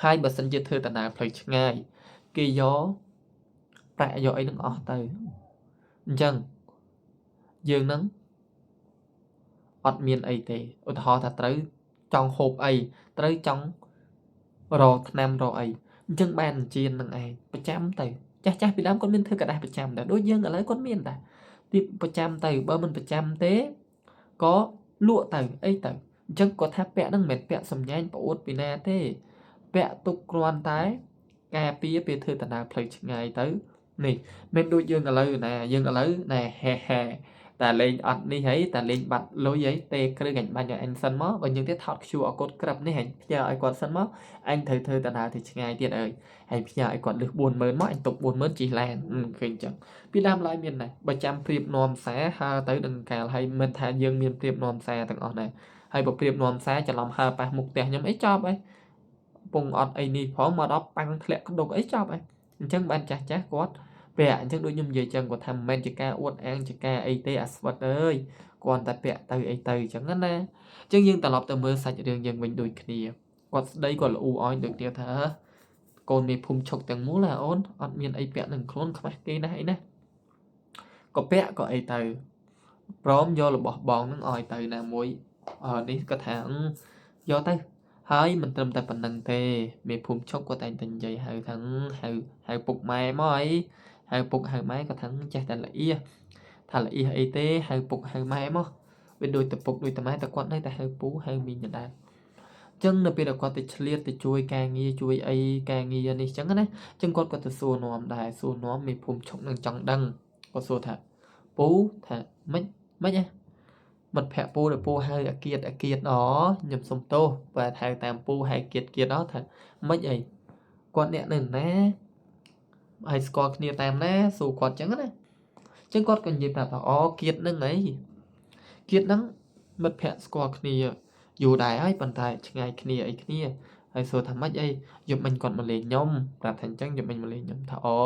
ហើយបើសិនជាធ្វើតាណាផ្លូវឆ្ងាយគេយកប្រាក់យកអីនឹងអស់ទៅអញ្ចឹងយើងនឹងអត់មានអីទេឧទាហរណ៍ថាត្រូវចង់ហូបអីត្រូវចង់រកថ្នាំរកអីអញ្ចឹងបានជៀននឹងឯងប្រចាំទៅចាស់ពីដើមគាត់មានធ្វើกระดาษប្រចាំដែរដូចយើងឥឡូវគាត់មានដែរទីប្រចាំទៅបើមិនប្រចាំទេក៏លក់ទៅអីទៅអញ្ចឹងគាត់ថាពាក់ហ្នឹងមិនមែនពាក់សំញែងប្អួតពីណាទេពាក់ទុកគ្រាន់តែការពារពេលធ្វើតាណាផ្លូវឆ្ងាយទៅនេះមិនដូចយើងឥឡូវណាយើងឥឡូវណែហែ តែលេងអត់នេះហើយតែលេងបាត់លុយហើយទេគ្រឿងអញបាញ់ឲ្យអញសិនមកបើយើងទៀតថត QR code ក្រាប់នេះអញផ្ញើឲ្យគាត់សិនមកអញត្រូវធ្វើតាណាទៅឆ្ងាយទៀតអើយហើយផ្ញើឲ្យគាត់លឺ 40000 មកអញទុក 40000 ជីឡានឃើញចឹងពីដើមឡើយមានដែរបើចាំព្រៀបនាំសារហើទៅនឹងកាលហើយមិនថាយើងមានព្រៀបនាំសារទាំងអស់ដែរហើយបើព្រៀបនាំសារច្រឡំហើប៉ះមុខផ្ទះខ្ញុំអីចប់ហើយពងអត់អីនេះផងមកដល់ប៉ាំងធ្លាក់ក្តុកអីចប់ហើយអញ្ចឹងបានចាស់គាត់ពាក់អញ្ចឹងដូចខ្ញុំនិយាយចឹងគាត់ថាមិនមែនជាការអួតអាងជាការអីទេអាស្វិតអើយគាត់តែពាក់ទៅអីទៅអញ្ចឹងណាអញ្ចឹងយើងត្រឡប់ទៅមើលសាច់រឿងយើងវិញដូចគ្នាគាត់ស្ដីគាត់ល្អូអោយដូចគ្នាថាកូនមេភូមិឈុកទាំងមូលអូនអត់មានអីពាក់នឹងខ្លួនខ្វះគេណាអីណាក៏ពាក់ក៏អីទៅព្រមយករបស់បងនឹងឲ្យទៅណាមួយនេះក៏ថាយកទៅហើយមិនត្រឹមតែប៉ុណ្្នឹងទេមេភូមិឈុកគាត់តែងតែនិយាយហៅថាហៅពុកម៉ែមកអីហៅពុកហៅម៉ែគាត់ថាចេះតែល្អៀថាល្អៀអីទេហៅពុកហៅម៉ែមកវាដូចតែពុកដូចតែម៉ែតែគាត់នៅតែហៅពូហៅមីងដដែលចឹងនៅពេលដែលគាត់ទៅឆ្លៀតទៅជួយការងារជួយអីការងារនេះចឹងណាចឹងគាត់ក៏ទៅសួរនាំដែរសួរនាំមេភូមិឈុកនឹងចង់ដឹងគាត់សួរថាពូថាម៉េចហ៎មិត្តភ័ក្ដិពូដែលពូហៅអាគៀតខ្ញុំសុំទោសបើហៅតាមពូហៅគៀតថាម៉េចអីគាត់អ្នកនៅណាហើយស្គាល់គ្នាតាមណាសួរគាត់ចឹងណាចឹងគាត់ក៏និយាយប្រាប់ថាអូគៀតនឹងអីគៀតនឹងមិត្តភ័ក្ដិស្គាល់គ្នាយូរដែរហើយប៉ុន្តែឆ្ងាយគ្នាអីគ្នាហើយសួរថាម៉េចអីយប់មិញគាត់មកលេងខ្ញុំប្រាប់ថាអញ្ចឹងយប់មិញមកលេងខ្ញុំថាអូ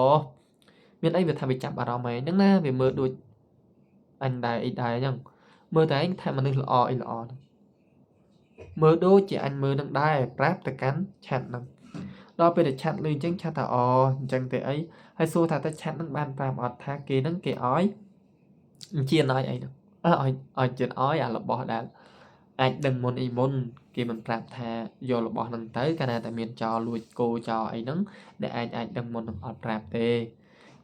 មានអីវាថាវាចាប់អារម្មណ៍ហ្នឹងណាវាមើលដូចអញដែរអីដែរអញ្ចឹងមើលតែឯងថាមនុស្សល្អអីល្អមើលដូចជាអញមើលនឹងដែរប្រាប់ទៅកាន់ឆាត់ហ្នឹងដល់ពេលតែឆាត់លឺអញ្ចឹងឆាត់ថាអូអញ្ចឹងទេអីហើយសួរថាតែឆាត់ហ្នឹងបានប្រាប់អត់ថាគេហ្នឹងគេឲ្យជាឲ្យអីហ្នឹងឲ្យជឿនឲ្យអារបស់ដែលអាចដឹងមុនអីមុនគេមិនប្រាប់ថាយករបស់ហ្នឹងទៅកាលណាតែមានចោលលួចគោចោលអីហ្នឹងដែលអាចដឹងមុននឹងអត់ប្រាប់ទេ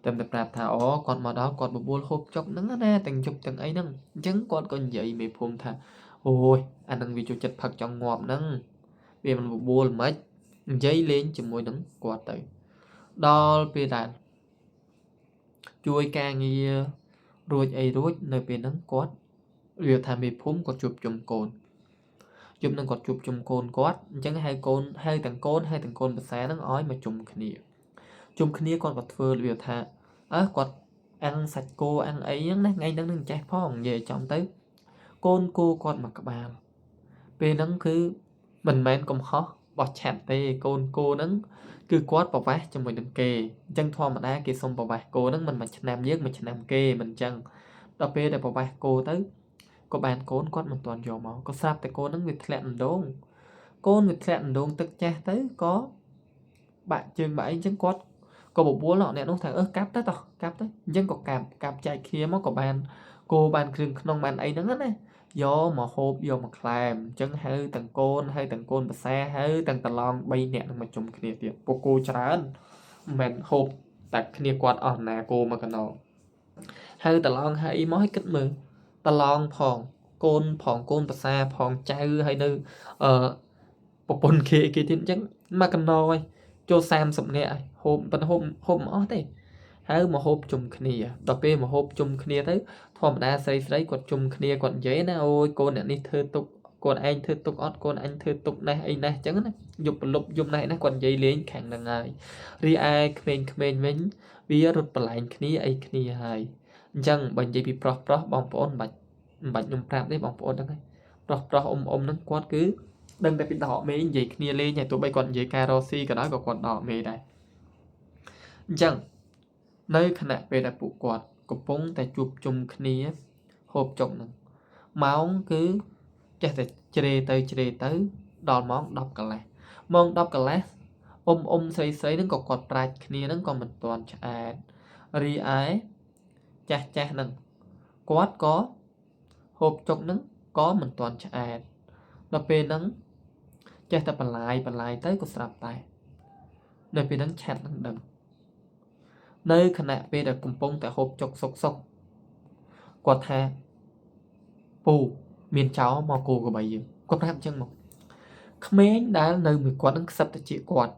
តែប្រាប់ថាអូគាត់មកដល់គាត់បបួលហូបចុកហ្នឹងណាទាំងជប់ទាំងអីហ្នឹងអញ្ចឹងគាត់ក៏និយាយមេភូមិថាអូយអាហ្នឹងវាចូលចិត្តផឹកចង់ងាប់ហ្នឹងវាមិនបបួលមិននិយាយលេងជាមួយនឹងគាត់ទៅដល់ពេលដែលជួយការងាររួចអីរួចនៅពេលហ្នឹងគាត់វាថាមេភូមិគាត់ជួបជុំកូនយប់នឹងគាត់ជួបជុំកូនគាត់អញ្ចឹងហៅកូនហៅទាំងកូនប្រសាហ្នឹងឲ្យមកជុំគ្នាគាត់ក៏ធ្វើវាថាគាត់អាំងសាច់គោអាំងអីហ្នឹងណាថ្ងៃហ្នឹងនឹងចេះផងនិយាយចំទៅកូនគោគាត់មកក្បាលពេលហ្នឹងគឺមិនមែនកំហុសរបស់ឆាត់ទេកូនគោហ្នឹងគឺគាត់ប្រវាស់ជាមួយនឹងគេអញ្ចឹងធម្មតាគេសុំប្រវាស់គោហ្នឹងមិនមួយឆ្នាំយើងមួយឆ្នាំគេមិនអញ្ចឹងដល់ពេលដែលប្រវាស់គោទៅក៏បានកូនគាត់មិនទាន់យកមកក៏ស្រាប់តែកូនហ្នឹងវាធ្លាក់អណ្ដូងទឹកចាស់ទៅក៏បាក់ជើងបាក់អីអញ្ចឹងគាត់ក៏បបួលអ្នកនោះថាកាប់ទៅអញ្ចឹងក៏កាប់ចែកគ្នាមកក៏បានគោបានគ្រឿងក្នុងបានអីហ្នឹងណាយកមកហូបយកមកក្លែមអញ្ចឹងហៅទាំងកូនប្រសាហៅទាំងតឡង3នាក់នឹងមកជុំគ្នាទៀតពួកគោច្រើនមិនមែនហូបតែគ្នាគាត់អស់ណាគោមកកណោហៅតឡងហៅអីមកឲ្យគិតមើលតឡងផងកូនប្រសាផងចៅហើយនៅប្រពន្ធគេទៀតអញ្ចឹងមកកណោឲ្យចូល30នាក់ហើយហូបមិនហូបមិនអស់ទេហៅមកហូបជុំគ្នាដល់ពេលមកហូបជុំគ្នាទៅធម្មតាស្រីគាត់ជុំគ្នាគាត់និយាយណាអូយកូនអ្នកនេះធ្វើទុកគាត់ឯងធ្វើទុកអត់កូនអញធ្វើទុកណេះអីណេះអញ្ចឹងណាយប់ប្រលប់យប់ណេះណាគាត់និយាយលេងខាងហ្នឹងហើយរីឯក្មេងៗវិញវារត់ប្រឡែងគ្នាអីគ្នាហើយអញ្ចឹងបើនិយាយពីប្រុសបងប្អូនមិនបាច់ខ្ញុំប្រាប់ទេបងប្អូនហ្នឹងហើយប្រុសហ្នឹងគាត់គឺដឹងតែពីដកមេនិយាយគ្នាលេងហើយទោះបីគាត់និយាយការរកស៊ីក៏ដោយក៏គាត់ដកមេដែរអញ្ចឹងនៅខណៈពេលដែលពួកគាត់កំពុងតែជួបជុំគ្នាហូបចុកហ្នឹងម៉ោងគឺចេះតែជ្រេទៅដល់ម៉ោង 10 កន្លះម៉ោង 10 កន្លះស្រីហ្នឹងក៏គាត់ប្រាជ្ញគ្នាហ្នឹងក៏មិនទាន់ឆ្អែតរីឯចាស់ហ្នឹងគាត់ក៏ហូបចុកហ្នឹងក៏មិនទាន់ឆ្អែតដល់ពេលហ្នឹងចេះតែបន្លាយទៅក៏ស្រាប់តែនៅពេលហ្នឹងឆាត់នឹងដឹងនៅខណៈពេលដែលកំពុងតែហូបចុកសុកគាត់ថាពូមានចោលមកគោក្របីយើងគាត់ប្រាប់អញ្ចឹងមកក្មេងដែលនៅមួយគាត់នឹងខ្សឹបទៅជាគាត់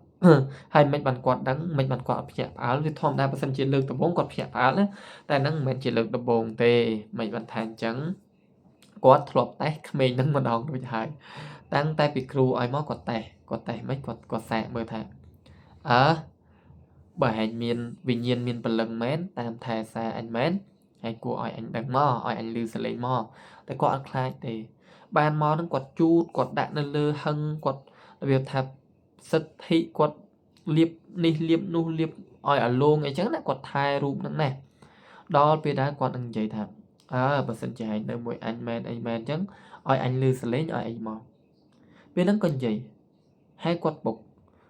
ហើយមិនបានគាត់ដឹងមិនបានគាត់ភ្ញាក់ផ្អើលវាធម្មតាបើសិនជាលើកដំបូងគាត់ភ្ញាក់ផ្អើលណាតែហ្នឹងមិនមែនជាលើកដំបូងទេមិនបានថាអញ្ចឹងគាត់ធ្លាប់តេស្តក្មេងហ្នឹងម្ដងរួចហើយតាំងតែពីគ្រូឲ្យមកគាត់តេស្តមិនគាត់សាកមើលថាអើបើឯងមានវិញ្ញាណមានព្រលឹងមែនតាមថែសារអញមែនហើយគួរឲ្យអញដឹងមកឲ្យអញឮសលេងមកតែគាត់អត់ខ្លាចទេបានមកហ្នឹងគាត់ជូតគាត់ដាក់នៅលើហឹងគាត់របៀបថាសិទ្ធិគាត់លាបនេះលាបនោះលាបឲ្យអាលងអីចឹងណាគាត់ថែរូបហ្នឹងណាដល់ពេលដែលគាត់នឹងនិយាយថាបើសិនជាឯងនៅមួយអញមែនអីមែនចឹងឲ្យអញឮសលេងឲ្យអីមកពេលហ្នឹងគាត់និយាយហើយគាត់ពុក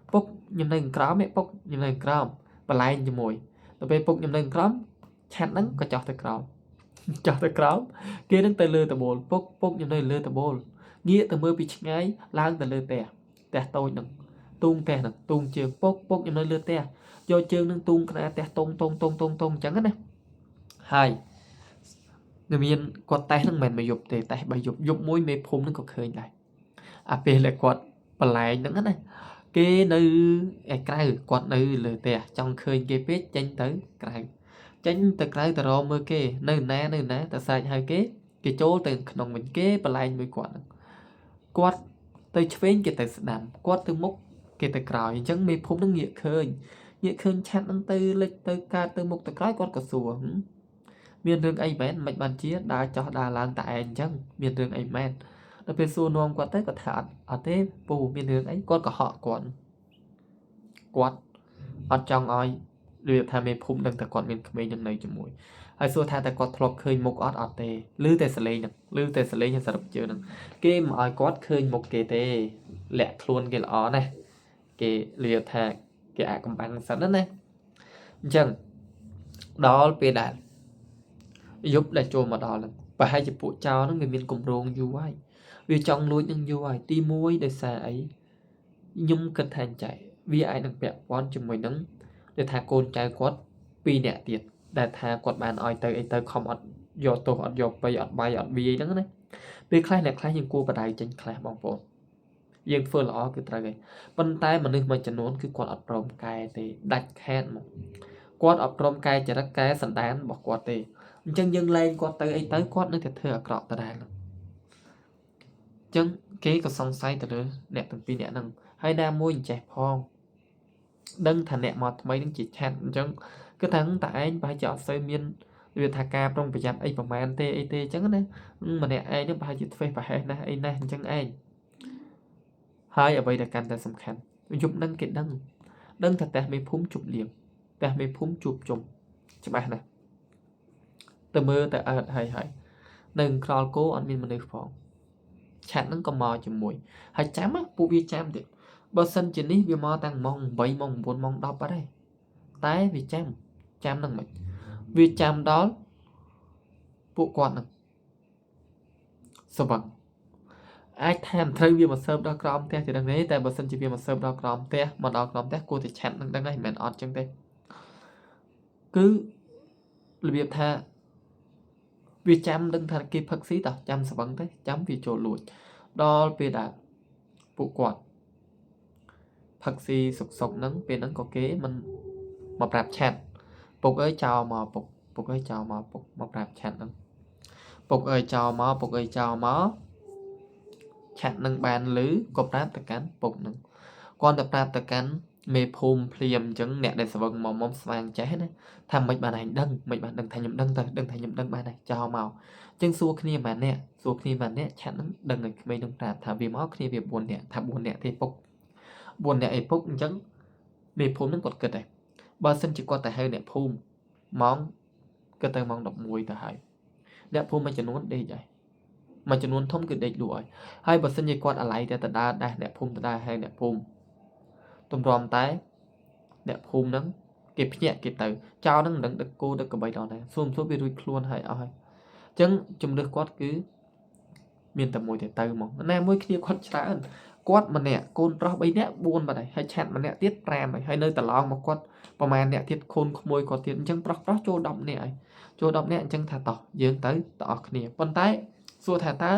ខ្ញុំនៅក្រោមឯងពុកខ្ញុំនៅក្រោមបលែងជាមួយដល់ពេលពុកខ្ញុំនៅក្រោមឆាត់ហ្នឹងក៏ចោះទៅក្រោមគេនឹងទៅលើតបូលពុកខ្ញុំនៅលើតបូលងាកទៅមើលពីឆ្ងាយឡើងទៅលើផ្ទះតូចហ្នឹងទូងផ្ទះហ្នឹងទូងជើងពុកខ្ញុំនៅលើផ្ទះយកជើងនឹងទូងក្នាផ្ទះតុងអញ្ចឹងណាហើយនៅមានគាត់តេស្តហ្នឹងមិនមែនមកយប់ទេតេស្តបើយប់មួយមេភូមិហ្នឹងក៏ឃើញដែរអាពេលដែលគាត់បលែងហ្នឹងណាគេនៅឯក្រៅគាត់នៅលើផ្ទះចង់ឃើញគេពេកចេញទៅក្រៅទៅរកមើលគេនៅណាតែសាច់ហៅគេចូលទៅក្នុងវិញគេបលែងមួយគាត់ហ្នឹងគាត់ទៅឆ្វេងគេទៅស្ដាំគាត់ទៅមុខគេទៅក្រោយអញ្ចឹងមេភូមិហ្នឹងងាកឃើញឆាត់ហ្នឹងទៅលិចទៅកើតទៅមុខទៅក្រោយគាត់ក៏សួរមានរឿងអីមែនមិនបានជាដើរចោះដើរឡើងតែឯងអញ្ចឹងមានរឿងអីមែនដល់ពេលសួរនាំគាត់ទៅគាត់ថាអត់ទេពូមានរឿងអីគាត់ក៏ហក់គាត់អត់ចង់ឲ្យដូចថាមេភូមិដឹងតែគាត់មានក្មេងនឹងនៅជាមួយហើយសួរថាតែគាត់ធ្លាប់ឃើញមុខអត់ទេឮតែសលេងហើយសរុបជើងហ្នឹងគេមិនឲ្យគាត់ឃើញមុខគេទេលាក់ខ្លួនគេល្អណាស់គេលឺថាគេអាចកំបាំងសិនណាអញ្ចឹងដល់ពេលដែលយប់ដែលចូលមកដល់ហ្នឹងប្រហែលជាពួកចោរហ្នឹងវាមានគម្រោងយូរហើយវាចង់លួចនឹងយូរហើយទី1ដោយសារអីខ្ញុំគិតថាអញ្ចឹងវាអាចនឹងពាក់ព័ន្ធជាមួយនឹងដែលថាកូនចៅគាត់2នាក់ទៀតដែលថាគាត់បានឲ្យទៅអីទៅខំអត់យកទោសអត់យកបៃអត់បាយអត់វាយហ្នឹងណាពេលខ្លះអ្នកខ្លះយើងគួរបដៅចេញខ្លះបងប្អូនយើងធ្វើល្អគឺត្រូវហើយប៉ុន្តែមនុស្សមួយចំនួនគឺគាត់អត់ព្រមកែទេដាច់ខាតមកគាត់អត់ព្រមកែចរិតកែសន្តានរបស់គាត់ទេអញ្ចឹងយើងលែងគាត់ទៅអីទៅគាត់នៅតែធ្វើអាក្រក់ដដែលអញ្ចឹងគេក៏សង្ស័យទៅលើអ្នកទាំងពីរអ្នកហ្នឹងហើយណាមួយចេះផងដឹងថាអ្នកមកថ្មីនឹងជាឆាត់អញ្ចឹងគឺថាតែឯងប្រហែលជាអត់សូវមានវាថាការប្រុងប្រយ័ត្នអីប្រហែលទេអីទេអញ្ចឹងណាម្នាក់ឯងនឹងប្រហែលជាធ្វេសប្រហែសណាស់អីណាស់អញ្ចឹងឯងហើយអ្វីដែលកាន់តែសំខាន់យប់ហ្នឹងគេដឹងថាផ្ទះមេភូមិជប់លៀងផ្ទះមេភូមិជួបជុំច្បាស់ណាស់ទៅមើលទៅអើតហើយនៅក្រោលគោអត់មានមនុស្សផងឆាត់ហ្នឹងក៏មកជាមួយហើយចាំពួកវាចាំទៀតបើសិនជានេះវាមកតាំងម៉ោង8ម៉ោង9ម៉ោង10បាត់ហើយតែវាចាំហ្នឹងមិនវាចាំដល់ពួកគាត់ហ្នឹងស្វឹងអាចថាមិនត្រូវវាមកសើបដល់ក្រោមផ្ទះជាដឹងទេតែបើសិនជាវាមកសើបដល់ក្រោមផ្ទះមកដល់ក្រោមផ្ទះគួរតែឆាត់នឹងដឹងហើយមិនមែនអត់ចឹងទេគឺរបៀបថាវាចាំដឹងថាគេផឹកស៊ីតោះចាំស្វឹងទេចាំវាចូលលួចដល់ពេលដែលពួកគាត់ផឹកស៊ីសុកហ្នឹងពេលហ្នឹងក៏គេមិនមកប្រាប់ឆាត់ពុកអើយចោលមកពុកអើយចោលមកពុកមកប្រាប់ឆាត់ហ្នឹងពុកអើយចោលមកឆាត់នឹងបានឮក៏ប្រាប់ទៅកាន់ពុកហ្នឹងគាត់ទៅប្រាប់ទៅកាន់មេភូមិភ្លាមអញ្ចឹងអ្នកដែលស្វឹងមកស្វាងចេះណាថាមិនបានឯងដឹងមិនបានដឹងថាខ្ញុំដឹងទៅដឹងថាខ្ញុំដឹងបានហើយចោលមកអញ្ចឹងសួរគ្នាម្នាក់ឆាត់ហ្នឹងដឹងឲ្យក្មេងនឹងប្រាប់ថាវាមកគ្នាវា4នាក់ថា4នាក់ទេពុក4នាក់អីពុកអញ្ចឹងមេភូមិហ្នឹងគាត់គិតដែរបើសិនជាគាត់ទៅហៅអ្នកភូមិម៉ោងគិតទៅម៉ោង11ទៅហើយអ្នកភូមិមួយចំនួនដេកហើយមួយចំនួនធំគឺដេកលក់ហើយបើសិនជាគាត់អាឡ័យតែដដើរដាស់អ្នកភូមិដដើរហៅអ្នកភូមិទម្រាំតែអ្នកភូមិហ្នឹងគេភ្ញាក់គេទៅចោលហ្នឹងមិនដឹងដឹកគោដឹកកបីដល់ណាសួរវារួចខ្លួនហើយអស់ហើយអញ្ចឹងជំនឿគាត់គឺមានតែមួយទៅហ្មងណាមួយគ្នាគាត់ច្រើនគាត់ម្នាក់កូនប្រុស3នាក់4បាត់ហើយឆាត់ម្នាក់ទៀត5ហើយនៅតឡងមកគាត់ប្រហែលអ្នកទៀតខូនក្មួយគាត់ទៀតអញ្ចឹងប្រុសចូល10នាក់ហើយចូល10នាក់អញ្ចឹងថាតោះយើងទៅអស់គ្នាប៉ុន្តែសួរថាតើ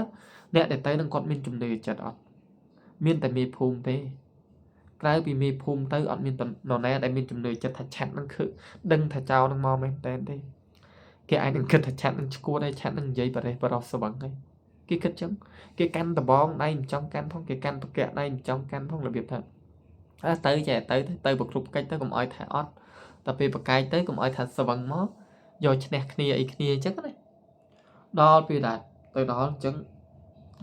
អ្នកដែលទៅនឹងគាត់មានជំនឿចិត្តអត់មានតែមេភូមិទេ ក្រៅពីមេភូមិទៅអត់មាននរណាដែលមានជំនឿចិត្តថាឆាត់នឹងគឺដឹងថាចោលនឹងមកមែនតែនទេគេអាចនឹងគិតថាឆាត់នឹងឈួតហើយឆាត់នឹងនិយាយបរិះបរោះស្វឹងហើយគេគិតចឹងគេកាន់ដបងដៃមិនចង់កាន់ផងគេកាន់ប្រកាក់ដៃមិនចង់កាន់ផងរបៀបថាទៅចេះទៅប្រគ្រប់កិច្ចទៅកុំឲ្យថាអត់តែពេលប្រកែកទៅកុំឲ្យថាស្វឹងមកយកឈ្នះគ្នាអីគ្នាអញ្ចឹងណាដល់ពេលដែរទៅដល់អញ្ចឹង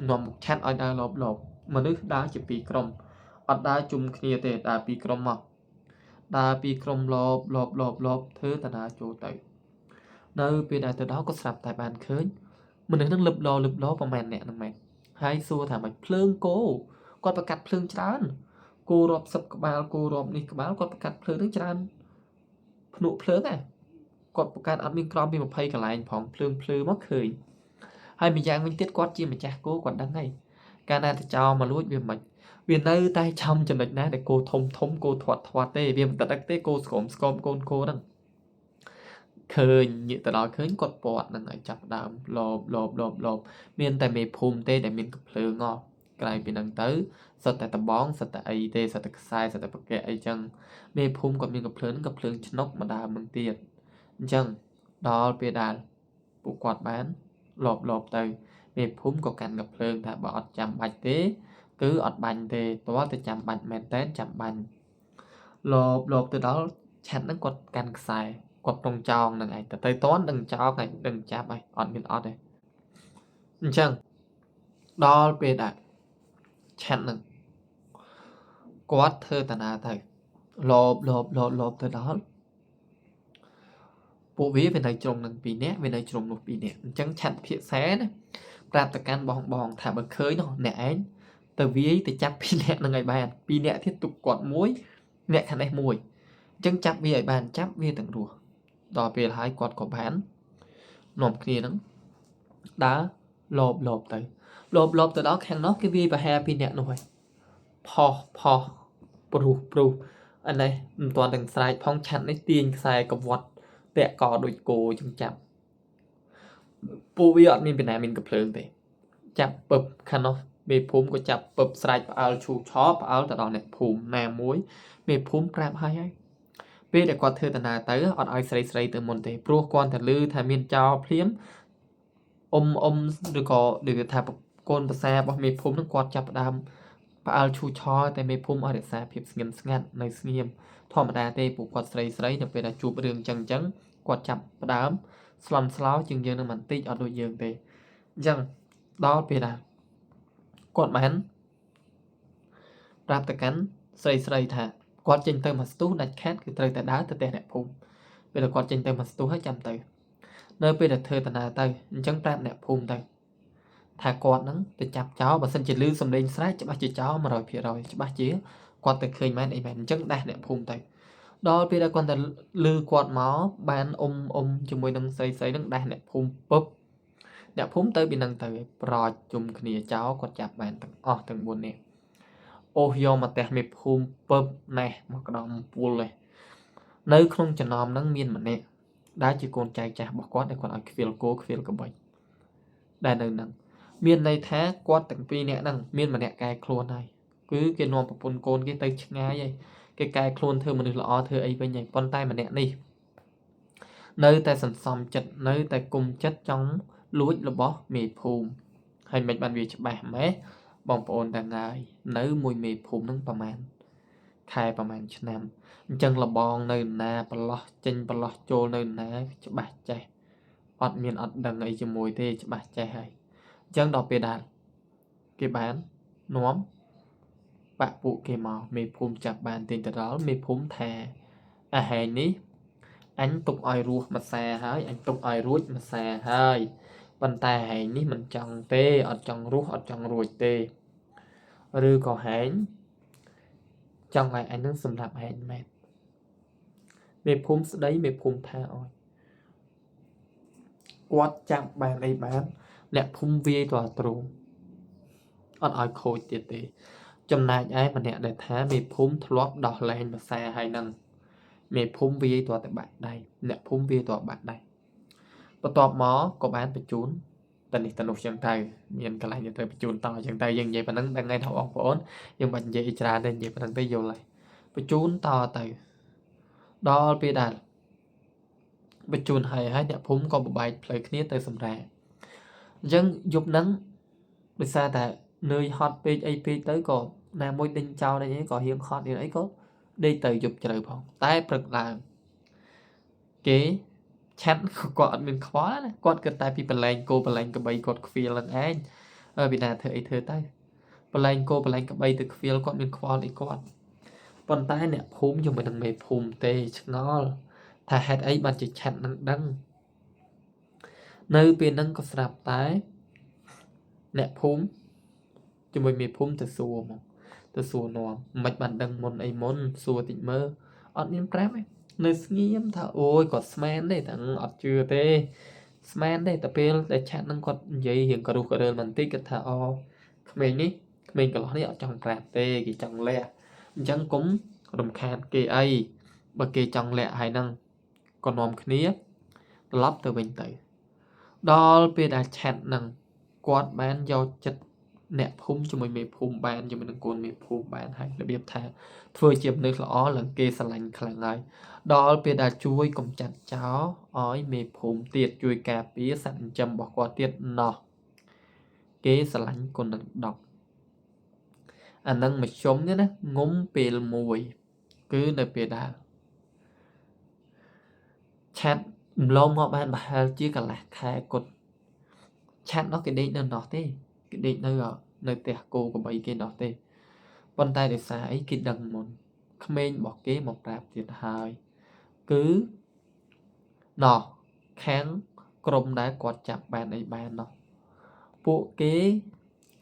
នាំមុខឆាត់ឲ្យដើរលបមនុស្សដើរជាពីរក្រុមអត់ដើរជុំគ្នាទេដើរពីរក្រុមមកដើរពីរក្រុមលបធ្វើតាដើរចូលទៅនៅពេលដែលទៅដល់ក៏ស្រាប់តែបានឃើញមនុស្សនឹងលឹបឡប្រហែលអ្នកហ្នឹងមែនហើយសួរថាមិនភ្លើងគោគាត់ប្រកាត់ភ្លើងច្រើនគោរាប់10ក្បាលគោរាប់នេះក្បាលគាត់ប្រកាត់ភ្លើងនឹងច្រើនភ្នក់ភ្លើងហ៎គាត់ប្រកាត់អត់មានក្រំពី20កន្លែងផងភ្លើងភ្លឺមកឃើញហើយម្យ៉ាងវិញទៀតគាត់ជាម្ចាស់គោគាត់ដឹងហើយកាលណាទៅចោលមកលួចវាមិនវានៅតែចំចំណុចណាដែលគោធំគោធាត់ទេវាមិនដឹកទេគោស្គមកូនគោហ្នឹងឃើញញាក់ទៅដល់ឃើញគាត់ពាត់នឹងឲ្យចាប់ដើមលបមានតែមេភូមិទេដែលមានកំភ្លើងអស់ក្រៅពីហ្នឹងទៅសិតតែដបងសិតតែអីទេសិតតែខ្សែសិតតែប្រកែកអីចឹងមេភូមិគាត់មានកំភ្លើងឆ្នុកម្ដងនឹងទៀតអញ្ចឹងដល់ពេលដែលពួកគាត់បានលបទៅមេភូមិក៏កាន់កំភ្លើងថាបើអត់ចាំបាច់ទេគឺអត់បាញ់ទេតើទៅចាំបាច់មែនតើចាំបាញ់លបទៅដល់ឆាត់ហ្នឹងគាត់កាន់ខ្សែគាត់ត្រង់ចោងនឹងឯងទៅតន់ដឹងចោលហើយដឹងចាប់ហើយអត់មានអត់ទេអញ្ចឹងដល់ពេលដែលឆាត់នឹងគាត់ធ្វើតាណាទៅលបទៅដល់ពួកវានៅជ្រុងនឹង2នាក់វានៅជ្រុងនោះ2នាក់អញ្ចឹងឆាត់ភាសាណាប្រាប់ទៅកាន់បងថាបើឃើញនោះអ្នកឯងទៅវាយទៅចាប់2នាក់នឹងឲ្យបាន2នាក់ទៀតទុកគាត់មួយអ្នកខាងនេះមួយអញ្ចឹងចាប់វាឲ្យបានចាប់វាទាំងរស់ដល់ពេលហើយគាត់ក៏បាននាំគ្នាហ្នឹងដើរលបទៅដល់ខាងនោះគេវាយប្រហែល2នាក់នោះហើយផុសព្រោះអានេះមិនទាន់ទាំងស្រែកផងឆាត់នេះទាញខ្សែកវាត់តាក់កដូចគោចឹងចាប់ពួកវាអត់មានពីណាមានកំភ្លើងទេចាប់ពឹបខាងនោះមេភូមិក៏ចាប់ពឹបស្រែកផ្អើលឈូឆោផ្អើលទៅដល់អ្នកភូមិណាមួយមេភូមិប្រាប់ហើយពេលដែលគាត់ធ្វើតាណាទៅអត់ឲ្យស្រីទៅមុនទេព្រោះគាត់តែលឺថាមានចោលភ្លាមឬក៏ដូចថាកូនភាសារបស់មេភូមិនឹងគាត់ចាប់ផ្ដើមផ្អើលឈូឆោតែមេភូមិឲ្យរក្សាភាពស្ងៀមស្ងាត់នៅស្ងៀមធម្មតាទេពួកគាត់ស្រីនៅពេលដែលជួបរឿងចឹងគាត់ចាប់ផ្ដើមស្លន់ស្លោជាងយើងនឹងបន្តិចអត់ដូចយើងទេអញ្ចឹងដល់ពេលដែលគាត់បានប្រាប់ទៅកាន់ស្រីថាគាត់ចេញទៅមកស្ទុះដាច់ខាតគឺត្រូវតែដើរទៅផ្ទះអ្នកភូមិពេលគាត់ចេញទៅមកស្ទុះហើយចាំទៅនៅពេលដែលធ្វើតាណាទៅអញ្ចឹងប្រាប់អ្នកភូមិទៅថាគាត់នឹងទៅចាប់ចោលបើសិនជាលឺសំឡេងស្រែកច្បាស់ជាចោល 100% ច្បាស់ជាគាត់ទៅឃើញមែនអីមែនអញ្ចឹងដាស់អ្នកភូមិទៅដល់ពេលដែលគាត់ទៅលឺគាត់មកបានជាមួយនឹងស្រីនឹងដាស់អ្នកភូមិពឹបអ្នកភូមិទៅពីនឹងទៅប្រោចជុំគ្នាចោលគាត់ចាប់បានទាំងអស់ទាំង4នាក់អូសយកមកផ្ទះមេភូមិពឹបណេះមកក្តោមពួលនៅក្នុងចំណោមហ្នឹងមានម្នាក់ដែលជាកូនចៅចាស់របស់គាត់ដែលគាត់ឲ្យខ្វៀលគោខ្វៀលកបិចដែលនៅហ្នឹងមានន័យថាគាត់ទាំងពីរនាក់ហ្នឹងមានម្នាក់កែខ្លួនហើយគឺគេនាំប្រពន្ធកូនគេទៅឆ្ងាយហើយគេកែខ្លួនធ្វើមនុស្សល្អធ្វើអីវិញហើយប៉ុន្តែម្នាក់នេះនៅតែសន្សំចិត្តនៅតែគុំចិត្តចង់លួចរបស់មេភូមិហើយមិនបានវាច្បាស់ម៉េះបងប្អូនទាំងហើយនៅមួយមេភូមិហ្នឹងប្រហែលខែប្រហែលឆ្នាំអញ្ចឹងលបងនៅណាប្រឡោះចេញប្រឡោះចូលនៅណាច្បាស់ចេះអត់មានអត់ដឹងអីជាមួយទេច្បាស់ចេះហើយអញ្ចឹងដល់ពេលដែលគេបាននាំបាក់ពួកគេមកមេភូមិចាប់បានទិញទៅដល់មេភូមិថាអាហែងនេះអញទុកឲ្យរស់មួយសាហើយអញទុកឲ្យរួចម្សាហើយប៉ុន្តែហែងនេះមិនចង់ទេអត់ចង់រស់អត់ចង់រួចទេឬក៏ហែងចង់ឲ្យអញនឹងសម្រាប់ហែងមែនមេភូមិស្ដីមេភូមិថាអើយគាត់ចាប់បានអីបានអ្នកភូមិវាយទៅទ្រូងអត់ឲ្យខូចទៀតទេចំណែកឯម្នាក់ដែលថាមេភូមិធ្លាប់ដោះលែងភាសាហើយនឹងមេភូមិវាយទៅតែបាក់ដៃអ្នកភូមិវាយទៅបាក់ដៃបន្ទាប់មកក៏បានបញ្ជូនតនេះតនោះចឹងទៅមានកន្លែងទៅបញ្ជូនតចឹងទៅយើងនិយាយប៉ុណ្ណឹងដឹងហើយថាបងប្អូនយើងមិននិយាយច្រើនទេនិយាយប៉ុណ្ណឹងទៅយល់ហើយ បញ្ជូនតទៅដល់ពេលដែលបញ្ជូនហើយអ្នកភូមិក៏បបែកផ្លូវគ្នាទៅសម្រាកអញ្ចឹងយប់ហ្នឹងដោយសារតែនឿយហត់ពេកអីពេកទៅក៏ណាមួយដេញចោលអីក៏ហៀងខត់អីក៏ដេកទៅយប់ជ្រៅផងតែព្រឹកឡើងគេឆាត់គាត់អត់មានខ្វល់ណាគាត់គិតតែពីបលែងគោបលែងក្បីគាត់ខ្វៀលនឹងឯងពីណាធ្វើអីធ្វើទៅបលែងគោបលែងក្បីទៅខ្វៀលគាត់មានខ្វល់អីគាត់ប៉ុន្តែអ្នកភូមិជាមួយនឹងមេភូមិទេឆ្ងល់ថាហេតុអីបានជាឆាត់នឹងដឹងនៅពេលហ្នឹងក៏ស្រាប់តែអ្នកភូមិជាមួយមេភូមិទៅសួរមកទៅសួរនាំមិនបានដឹងមុនអីមុនសួរតិចមើលអត់មានប្រាប់ទេនៅស្ងៀមថាអូយគាត់ស្មានទេទាំងអត់ជឿទេស្មានទេតែពេលដែលឆាត់នឹងគាត់និយាយរៀងក៏រុះក៏រើលបន្តិចគាត់ថាអូក្មេងនេះក្មេងកន្លោះនេះអត់ចង់ប្រាប់ទេគេចង់លះអញ្ចឹងគុំរំខានគេអីបើគេចង់លះហើយហ្នឹងក៏នាំគ្នាត្រឡប់ទៅវិញទៅដល់ពេលដែលឆាត់ហ្នឹងគាត់បានយកចិត្តអ្នកភូមិជាមួយមេភូមិបានជាមួយនឹងកូនមេភូមិបានហើយរបៀបថាធ្វើជាមនុស្សល្អឡើងគេស្រឡាញ់ខ្លាំងហើយដល់ពេលដែលជួយកំចាត់ចោលឲ្យមេភូមិទៀតជួយការពារសត្វចិញ្ចឹមរបស់គាត់ទៀតណោះគេស្រឡាញ់គុណនឹង10អានឹងមជ្ឈុំនេះណាងុំពេលមួយគឺនៅពេលដែលឆាត់ម្លងមកបានប្រហែលជាកន្លះខែគាត់ឆាត់នោះគេដេកនៅនោះទេគេដេកនៅផ្ទះគោកបីគេនោះទេប៉ុន្តែដោយសារអីគេដឹងមុនក្មេងរបស់គេមកប្រាប់ទៀតហើយគឺណោះខាងក្រុមដែលគាត់ចាប់បានអីបានណោះពួកគេ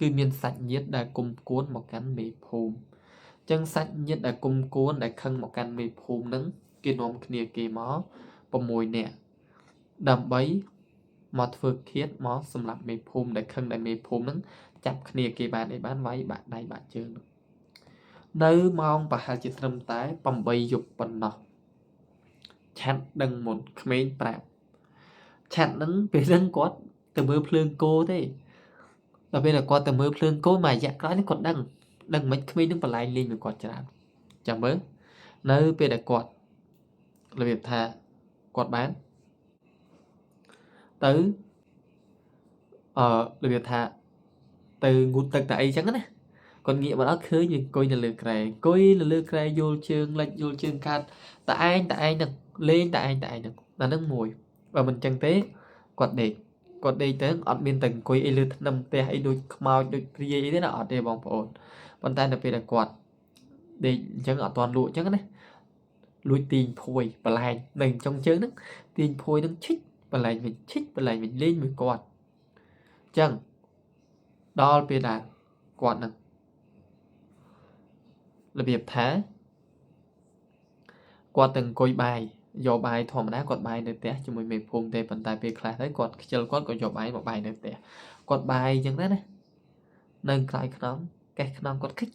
គឺមានសាច់ញាតិដែលគុំគួនមកកាន់មេភូមិអញ្ចឹងសាច់ញាតិដែលគុំគួនដែលខឹងមកកាន់មេភូមិហ្នឹងគេនាំគ្នាគេមក6នាក់ដើម្បីមកធ្វើឃាតមកសម្រាប់មេភូមិដែលខឹងដែលមេភូមិហ្នឹងចាប់គ្នាគេបានអីបានវាយបាក់ដៃបាក់ជើងនៅម៉ោងប្រហែលជាត្រឹមតែ8យប់ប៉ុណ្ណោះឆាត់ដឹងមុនក្មេងប្រាប់ឆាត់ហ្នឹងពេលហ្នឹងគាត់ទៅមើលភ្លើងគោទេដល់ពេលគាត់ទៅមើលភ្លើងគោមួយរយៈក្រោយនេះគាត់ដឹងមិនក្មេងនឹងបលែងលេងមួយគាត់ច្រើនចាំមើលនៅពេលដែលគាត់របៀបថាគាត់បានទៅរបៀបថាទៅងូតទឹកតែអីចឹងណាគាត់ងាកមកដល់ឃើញវាអង្គុយនៅលើក្រែយល់ជើងលិចយល់ជើងកាត់តែឯងនឹងលេងតែឯងនឹងដល់នឹងមួយបើមិនចឹងទេគាត់ដេកទៅអត់មានតែអង្គុយអីលើថ្នាំផ្ទះអីដូចខ្មោចដូចព្រាយអីទេណាអត់ទេបងប្អូនប៉ុន្តែនៅពេលដែលគាត់ដេកអញ្ចឹងអត់ទាន់លក់អញ្ចឹងណាលួចទាញភួយបលែងនៅចុងជើងហ្នឹងទាញភួយហ្នឹងឈិចបលែងវិញលេងមួយគាត់អញ្ចឹងដល់ពេលដែលគាត់នឹងរបៀបថាគាត់ទៅអង្គុយបាយយកបាយធម្មតាគាត់បាយនៅផ្ទះជាមួយមេភូមិទេប៉ុន្តែពេលខ្លះទៅគាត់ខ្ជិលគាត់ក៏យកបាយមកបាយនៅផ្ទះគាត់បាយអញ្ចឹងណានៅក្រោយខ្នងកេះខ្នងគាត់ខិច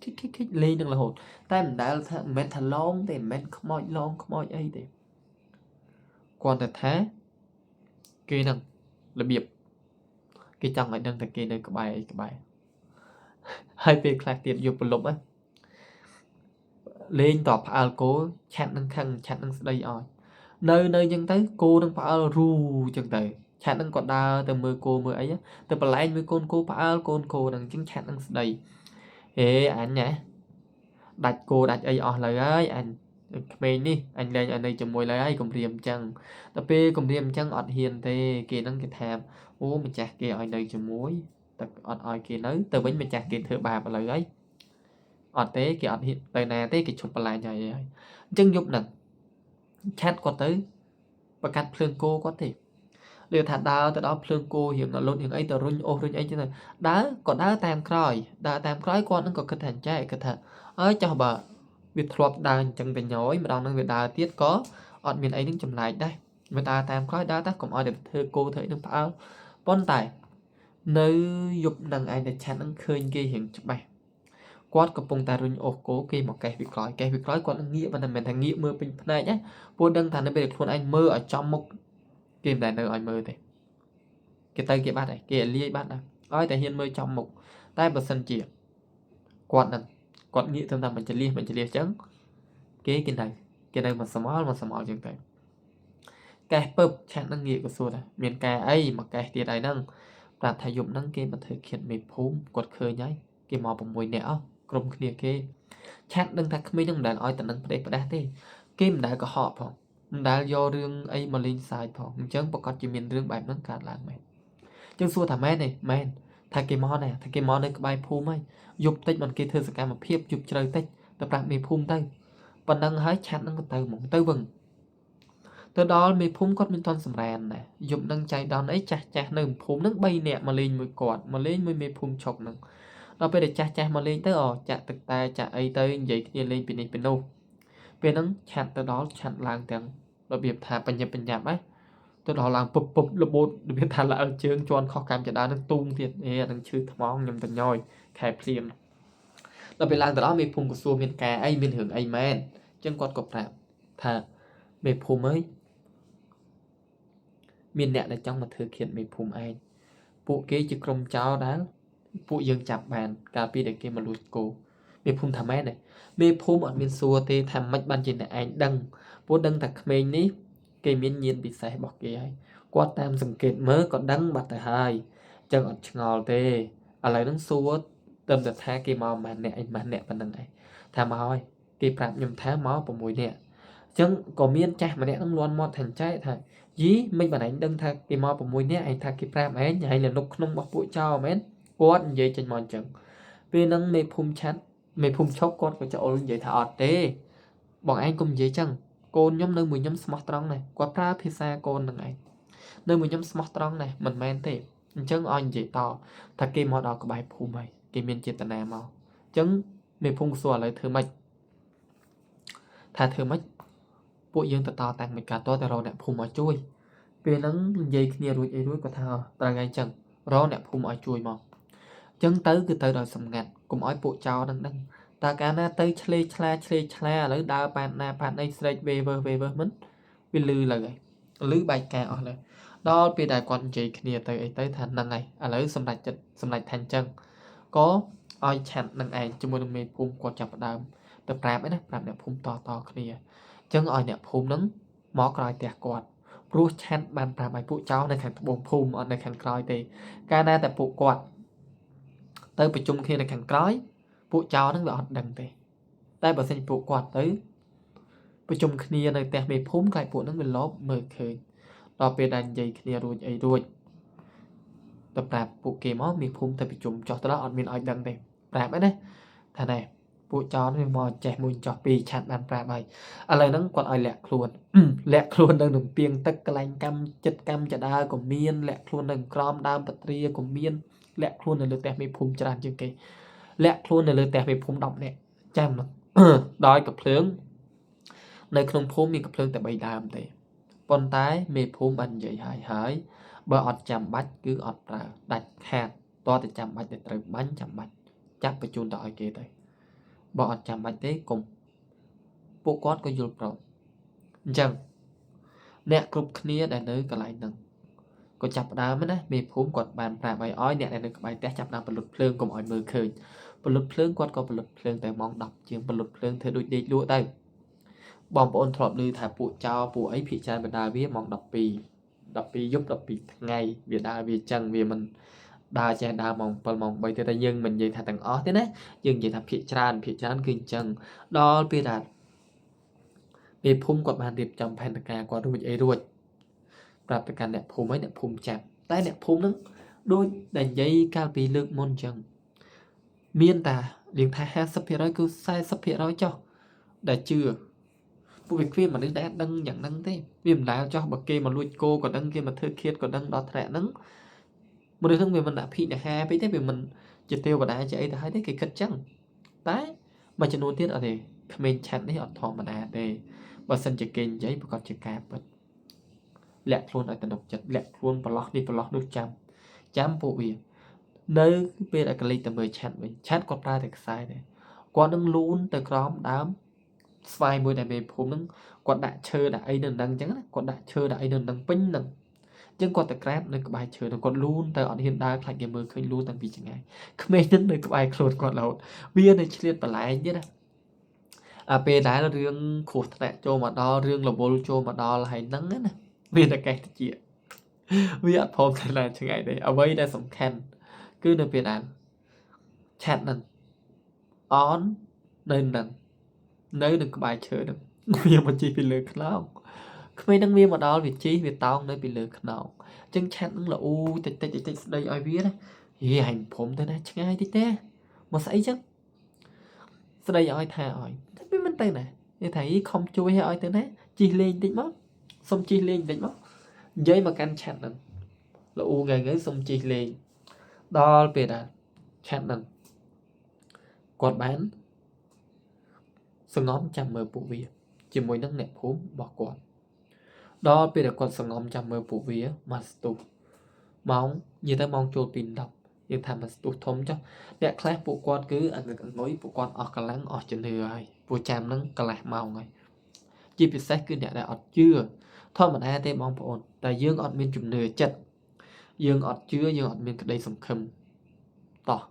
លេងនឹងរហូតតែមិនដែលថាមិនមែនថាឡងទេមិនមែនខ្មោចឡងខ្មោចអីទេគាត់តែថាគេនឹងរបៀបគេចង់ឲ្យដឹងតែគេនៅក្បែរហើយពេលខ្លះទៀតយកប្រលប់លេងតបផ្អើលគោឆាត់នឹងខឹងឆាត់នឹងស្ដីឲ្យនៅអញ្ចឹងទៅគោនឹងផ្អើលរូអញ្ចឹងទៅឆាត់នឹងក៏ដើរទៅមើលគោមើលអីទៅបលែងមើលកូនគោផ្អើលកូនគោនឹងអញ្ចឹងឆាត់នឹងស្ដីហេអញណាដាច់គោដាច់អីអស់លើហើយអញក្មេងនេះអញលែងឲ្យនៅជាមួយឡើយហើយកុំព្រាមអញ្ចឹងតែពេលកុំព្រាមអញ្ចឹងអត់ហ៊ានទេគេនឹងគេថាអូម្ចាស់គេឲ្យនៅជាមួយតែអត់ឲ្យគេនៅទៅវិញម្ចាស់គេធ្វើបាបឥឡូវហើយអត់ទេគេអត់ហ៊ានទៅណាទេគេឈប់បលែងហើយអញ្ចឹងយប់ហ្នឹងឆាត់គាត់ទៅប្រកាត់ភ្លើងគោគាត់ទេលឺថាដើរទៅដល់ភ្លើងគោរៀងលុតរៀងអីទៅរុញអស់រុញអីចឹងទៅដើរតាមក្រោយគាត់នឹងក៏គិតថាអញ្ចឹងគិតថាអើយចោះបើវាធ្លាប់ដើរអញ្ចឹងទៅញយម្ដងនឹងវាដើរទៀតក៏អត់មានអីនឹងចម្លែកដែរវាដើរតាមក្រោយដើរតែកុំឲ្យតែធ្វើគោធ្វើនឹងផ្អើលប៉ុន្តែនៅយប់ហ្នឹងឯងតែឆាត់នឹងឃើញគេរៀងច្បាស់គាត់កំពុងតែរុញអស់គោគេមកកេះវាក្រោយគាត់នឹងងាកមិនមែនថាងាកមើលពេញភ្នែកណាពួកដឹងថានៅពេលខ្លួនឯងមើលឲ្យចំមុខគេមិនដែលនៅឲ្យមើលទេគេទៅគេបាត់ហើយគេលាយបាត់ហើយឲ្យតែហ៊ានមើលចំមុខតែបើសិនជាគាត់ងាកទៅតាមបញ្ចលៀសអញ្ចឹង គេនៅមកសមល់ជាងទៅកែពឹបឆាតនឹងងាកក៏សួរដែរមានកែអីមកកែទៀតហើយហ្នឹងប្រាប់ថាយប់ហ្នឹងគេមកធ្វើឃាតមេភូមិគាត់ឃើញហើយគេមក6នាក់ក្រុមគ្នាគេឆាតនឹងថាក្មេងហ្នឹងមិនដែលឲ្យតំណឹងផ្ដេសផ្ដាស់ទេគេមិនដែលកុហកផងមិនដែលយករឿងអីមកលេងសើចផងអញ្ចឹងប្រកាសជាមានរឿងបែបហ្នឹងកើតឡើងមែនអញ្ចឹងសួរថាមែនទេមែនថាគេមកណាថាគេមកនៅក្បែរភូមិហើយយប់តិចមិនគេធ្វើសកម្មភាពយប់ជ្រៅតិចទៅប្រាប់មេភូមិទៅប៉ុណ្ណឹងហើយឆាតហ្នឹងក៏ទៅហ្មងទៅវឹងទៅដល់មេភូមិគាត់មានតន់សម្រានដែរយប់ហ្នឹងចៃដន្យអីចាស់នៅភូមិហ្នឹង3នាក់មកលេងមួយគាត់មកលេងមួយមេភូមិឈប់ហ្នឹងដល់ពេលដែលចាស់មកលេងទៅចាក់ទឹកតែចាក់អីទៅនិយាយគ្នាលេងពីនេះពីនោះពេលហ្នឹងឆាត់ទៅដល់ឆាត់ឡើងទាំងរបៀបថាបញ្ញាប់ណាទៅដល់ឡើងពុបរបូតរបៀបថាឡើងជើងជន់ខុសកម្មចដានឹងទូងទៀតនឹងឈឺថ្មងខ្ញុំទៅញយខែភ្លៀងដល់ពេលឡើងទៅដល់មេភូមិក៏សួរមានការអីមានរឿងអីមែនអញ្ចឹងគាត់ក៏ប្រាប់ថាមេភូមិអើយមានអ្នកដែលចង់មកធ្វើឃាតមេភូមិឯងពួកគេជាក្រុមចោរដែលពួកយើងចាប់បានកាលពីដែលគេមកលួចគោមេភូមិថាមែនទេមេភូមិអត់មានសួរទេថាមិនបានជាអ្នកឯងដឹងពួកដឹងតែក្មេងនេះគេមានញាណពិសេសរបស់គេហើយគាត់តាមសង្កេតមើលក៏ដឹងបាត់ទៅហើយអញ្ចឹងអត់ឆ្ងល់ទេឥឡូវហ្នឹងសួរទៅថាគេមកម៉ានអ្នកឯងម៉ានអ្នកប៉ុណ្្នឹងឯងថាមកហើយគេប្រាប់ខ្ញុំថាមក6នាក់អញ្ចឹងក៏មានចាស់ម្នាក់ហ្នឹងលន់មាត់ថាចែកថាយីមិនបានឯងដឹងថាគេមក6នាក់ឯងថាគេប្រាប់ឯងហើយនៅនុកក្នុងរបស់ពួកចោរមែនគាត់និយាយចេញមកអញ្ចឹងពេលហ្នឹងមេភូមិឆាត់មេភូមិឈប់គាត់ក៏ចោលនិយាយថាអត់ទេបងឯងកុំនិយាយចឹងកូនខ្ញុំនៅមួយខ្ញុំស្មោះត្រង់ណាស់គាត់ប្រើភាសាកូននឹងឯងនៅមួយខ្ញុំស្មោះត្រង់ណាស់មិនមែនទេអញ្ចឹងឲ្យនិយាយតថាគេមកដល់ក្បែរភូមិហើយគេមានចេតនាមកអញ្ចឹងមេភូមិសួរឥឡូវធ្វើម៉េចថាធ្វើម៉េចពួកយើងទៅតាំងមិនកាតទៅរកអ្នកភូមិឲ្យជួយពេលហ្នឹងនិយាយគ្នារួចគាត់ថាត្រូវឯងចឹងរកអ្នកភូមិឲ្យជួយមកអញ្ចឹងទៅគឺទៅដោយសម្ងាត់កុំឲ្យពួកចោរហ្នឹងតើកាលណាទៅឆ្លេឆ្លាឥឡូវដើរប៉ាត់ណាប៉ាត់អីស្រែកវេវើមិនវាលឺលើហើយលឺបែកការអស់លើដល់ពេលដែលគាត់និយាយគ្នាទៅអីទៅថាហ្នឹងហើយឥឡូវសម្រេចថាអញ្ចឹងក៏ឲ្យឆាត់នឹងឯងជាមួយនឹងមេភូមិគាត់ចាប់ផ្ដើមទៅប្រាប់ឯណាប្រាប់អ្នកភូមិតគ្នាអញ្ចឹងឲ្យអ្នកភូមិហ្នឹងមកក្រោយផ្ទះគាត់ព្រោះឆាត់បានប្រាប់ឲ្យពួកចោរនៅខាងត្បូងភូមិអត់នៅខាងក្រោយទេកាលណាតែពួកគាត់ទៅប្រជុំគ្នានៅខាងក្រោយពួកចោរហ្នឹងវាអត់ដឹងទេតែបើសិនពួកគាត់ទៅប្រជុំគ្នានៅផ្ទះមេភូមិខ្លាចពួកហ្នឹងវាលបមើលឃើញដល់ពេលដែលនិយាយគ្នារួចទៅប្រាប់ពួកគេមកមេភូមិទៅប្រជុំចោះទៅដល់អត់មានឲ្យដឹងទេប្រាប់ឯណាថាណែពួកចោរនេះមកចេះមួយចោះពីរឆាត់បានប្រាប់ហើយឥឡូវហ្នឹងគាត់ឲ្យលាក់ខ្លួននៅនឹងពីងទឹកកន្លែងកម្មចិត្តកម្មចដាក៏មានលាក់ខ្លួននៅក្រោមដើមបត្រាក៏មានលាក់ខ្លួននៅលើផ្ទះមេភូមិច្រើនជាងគេលាក់ខ្លួននៅលើផ្ទះមេភូមិ10នាក់ចាំហ្នឹងដោយកភ្លើងនៅក្នុងភូមិមានកភ្លើងតែ3ដើមទេប៉ុន្តែមេភូមិបាននិយាយហើយបើអត់ចាំបាច់គឺអត់ប្រើដាច់ខាតតើតែចាំបាច់តែត្រូវបាញ់ចាំបាច់ចាប់បញ្ជូនទៅឲ្យគេទៅបើអត់ចាំបាច់ទេកុំពួកគាត់ក៏យល់ព្រមអញ្ចឹងអ្នកគ្រប់គ្នាដែលនៅកន្លែងហ្នឹងក៏ចាប់ផ្ដើមណាមេភូមិគាត់បានប្រាប់ឲ្យអ្នកដែលនៅក្បែរផ្ទះចាប់ដើមបលុតភ្លើងកុំឲ្យមើលឃើញបលុតភ្លើងគាត់ក៏បលុតភ្លើងតែម៉ោង10ជាងបលុតភ្លើងធ្វើដូចដេកលក់ទៅបងប្អូនធ្លាប់ឮថាពួកចោរពួកអីភាគច្រើនបណ្ដាវាម៉ោង12យប់12ថ្ងៃវាដើរវាចឹងវាមិនដើរចេះដើរម៉ោង7ម៉ោង3ទេតែយើងមិននិយាយថាទាំងអស់ទេណាយើងនិយាយថាភាគច្រើនគឺអញ្ចឹងដល់ពេលដែលមេភូមិគាត់បានរៀបចំផែនការគាត់រួចប្រាប់ទៅកាន់អ្នកភូមិហើយអ្នកភូមិចាប់តែអ្នកភូមិហ្នឹងដូចដែលនិយាយកាលពីលើកមុនអញ្ចឹងមានតារៀងថា 50% គឺ 40% ចុះដែលជឿពួកវាគ្មានមនុស្សដែលដឹងយ៉ាងហ្នឹងទេវាមិនដែលចោះបើគេមកលួចគោក៏ដឹងគេមកធ្វើឃាតក៏ដឹងដល់ថ្នាក់ហ្នឹងមនុស្សហ្នឹងវាមិនអភិនិហាពេកទេវាមិនជាទេវតាជាអីទៅហើយទេគេគិតចឹងតែមួយចំនួនទៀតអត់ទេក្មេងឆាត់នេះអត់ធម្មតាទេបើសិនជាគេនិយាយប្រកាសជាការពិតលាក់ខ្លួនឲ្យទំនុកចិត្តលាក់ខ្លួនប្រឡោះនេះប្រឡោះនោះចាំពួកវានៅពេលដែលកលិចទៅមើលឆាត់វិញឆាត់គាត់ប្រើតែខ្សែទេគាត់នឹងលូនទៅក្រោមដើមស្វាយមួយដែលមេភូមិហ្នឹងគាត់ដាក់ឈើដាក់អីនៅនឹងអញ្ចឹងណាគាត់ដាក់ឈើដាក់អីនៅនឹងពេញហ្នឹងអញ្ចឹងគាត់ទៅក្រាបនៅក្បែរឈើគាត់លូនទៅអត់ហ៊ានដើរខ្លាចគេមើលឃើញលូនតាំងពីចម្ងាយក្មេងហ្នឹងនៅក្បែរខ្លួនគាត់រហូតវានៅឆ្លៀតបន្លែងទៀតណាឥ ពេលដែលរឿងគ្រោះថ្នាក់ចូលមកដល់រឿងរវល់ចូលមកដល់ហើយហ្នឹងណាវាតែកេះតិចវាអត់ព្រមតែណាឆ្ងាយទេអ្វីដែលសំខាន់គឺនៅពេលដែលឆាតហ្នឹងអននៅនឹងក្បែរឈើហ្នឹងវាមកជិះពីលើខ្នងក្មេងហ្នឹងវាមកដល់វាជិះវាតោងនៅពីលើខ្នងអញ្ចឹងឆាតហ្នឹងល្អតិចស្ដីឲ្យវាណាហេហាញព្រមទៅណាឆ្ងាយតិចទេមកស្អីចឹងស្ដីឲ្យថាឲ្យតែវាមិនទៅណានិយាយថាខំជួយឲ្យទៅណាជិះលេងតិចមកសុំជិះលេងតិចមកនិយាយមកកាន់ឆាតហ្នឹងល្អថ្ងៃសុំជិះលេងដល់ពេលដែលឆាតហ្នឹងគាត់បានសង្ងំចាំមើលពួកវាជាមួយនឹងអ្នកភូមិរបស់គាត់ដល់ពេលដែលគាត់សង្ងំចាំមើលពួកវាមកស្ទុះម៉ោងនិយាយទៅម៉ោងចូលពី10យើងថាមកស្ទុះធំចុះអ្នកខ្លះពួកគាត់គឺអងឹកអងុយពួកគាត់អស់កម្លាំងអស់ជំនឿហើយពួកចាំហ្នឹងកន្លះម៉ោងហើយជាពិសេសគឺអ្នកដែលអត់ជឿធម្មតាទេបងប្អូនតែយើងអត់មានជំនឿចិត្តយើងអត់ជឿយើងអត់មានក្តីសង្ឃឹមតោះ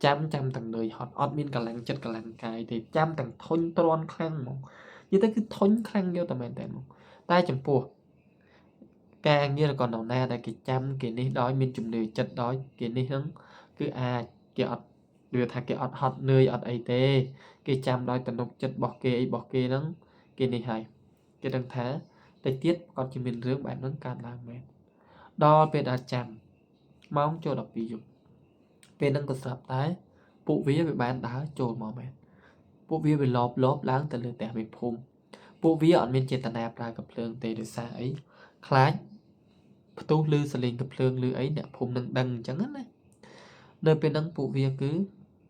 ចាំទាំងនឿយហត់អត់មានកម្លាំងចិត្តកម្លាំងកាយទេចាំទាំងធុញទ្រាន់ខ្លាំងហ្មងនិយាយទៅគឺធុញខ្លាំងយកតែមែនតើហ្មងតែចំពោះការងារក៏នៅណាដែលគេចាំគេនេះដោយមានជំនឿចិត្តដោយគេនេះហ្នឹងគឺអាចគេអត់និយាយថាគេអត់ហត់នឿយអត់អីទេគេចាំដោយទំនុកចិត្តរបស់គេអីរបស់គេហ្នឹងគេនេះហើយគេដឹងថាតែទៀតគាត់ជាមានរឿងបែបហ្នឹងកើតឡើងមែនដល់ពេលដល់ចាំម៉ោងចូល12យប់ពេលហ្នឹងក៏ស្រាប់តែពួកវាបានដើរចូលមកមែនពួកវាលបឡើងទៅលើផ្ទះមេភូមិពួកវាអត់មានចេតនាប្រើកាភ្លើងទេដោយសារអីខ្លាចផ្ទុះឬសលេងកាភ្លើងឬអីអ្នកភូមិនឹងដឹងអញ្ចឹងណានៅពេលហ្នឹងពួកវាគឺ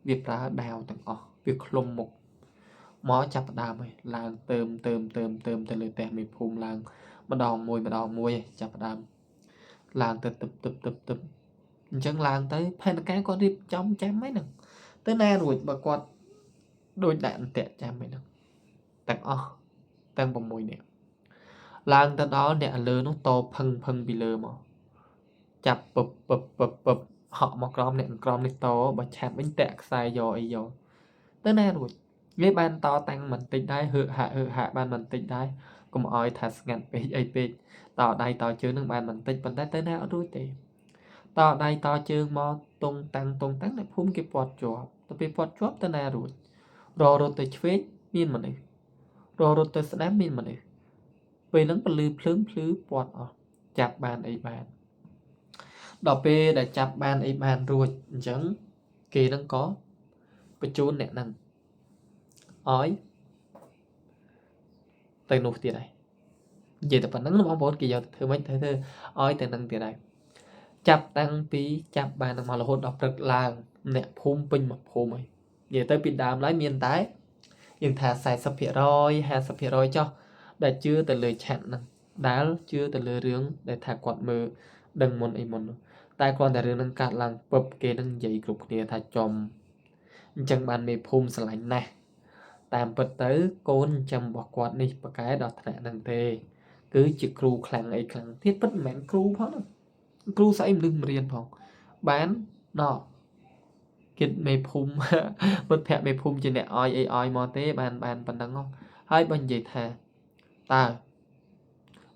វាប្រើដាវទាំងអស់វាឃ្លុំមុខមកចាប់ផ្ដើមហើយឡើងទៅលើផ្ទះមេភូមិឡើងម្ដងមួយចាប់ផ្ដើមឡើងទៅទឹកអញ្ចឹងឡើងទៅផែនការគាត់រៀបចំចាំហ្នឹងទៅណារួចបើគាត់ដូចដាក់អន្ទាក់ចាំហ្នឹងទាំងអស់ទាំង6នាក់ឡើងទៅដល់អ្នកលើនោះតផឹងពីលើមកចាប់ពឹបហក់មកក្រោមអ្នកក្រោមនេះតបើឆាប់វិញតាក់ខ្សែយកអីយកទៅណារួចវាបានតតាំងបន្តិចដែរហឺហាក់បានបន្តិចដែរកុំអោយថាស្ងាត់ពេកអីពេកតដៃតជើងនឹងបានបន្តិចប៉ុន្តែទៅណាអត់រួចទេតដៃតជើងមកតុងតាំងអ្នកភូមិគេពាត់ជាប់ទៅពេលពាត់ជាប់ទៅណារួចរត់ទៅឆ្វេងមានមនុស្សរត់ទៅស្ដាំមានមនុស្សពេលហ្នឹងពលឺភ្លើងភ្លឺពាត់អស់ចាប់បានអីបានដល់ពេលដែលចាប់បានអីបានរួចអញ្ចឹងគេនឹងក៏បញ្ជូនអ្នកហ្នឹងឲ្យទៅនោះទៀតហើយនិយាយតែប៉ុណ្្នឹងបងប្អូនគេយកទៅធ្វើម៉េចទៅធ្វើឲ្យទៅនឹងទៀតហើយចាប់តាំងពីចាប់បានមករហូតដល់ព្រឹកឡើងអ្នកភូមិពេញមកភូមិហើយនិយាយទៅពីដើមឡើយមានតែយើងថា 40% 50% ចុះដែលជឿទៅលើឆាត់ហ្នឹងដែលជឿទៅលើរឿងដែលថាគាត់មើលដឹងមុនអីមុនតែគ្រាន់តែរឿងហ្នឹងកាត់ឡើងពឹបគេនឹងនិយាយគ្រប់គ្នាថាចំអញ្ចឹងបានមេភូមិស្រឡាញ់ណាស់តាមពិតទៅកូនចាំរបស់គាត់នេះប្រកែដល់ថ្នាក់ហ្នឹងទេគឺជាគ្រូខ្លាំងអីខ្លាំងទៀតពិតមិនមែនគ្រូផងគ្រូស្អីមនុស្សរៀនផងបានណោះគិតមេភូមិមិត្តភ័ក្ដិមេភូមិជាអ្នកឲ្យមកទេបានប៉ុណ្ណឹងហើយបើនិយាយថាតើ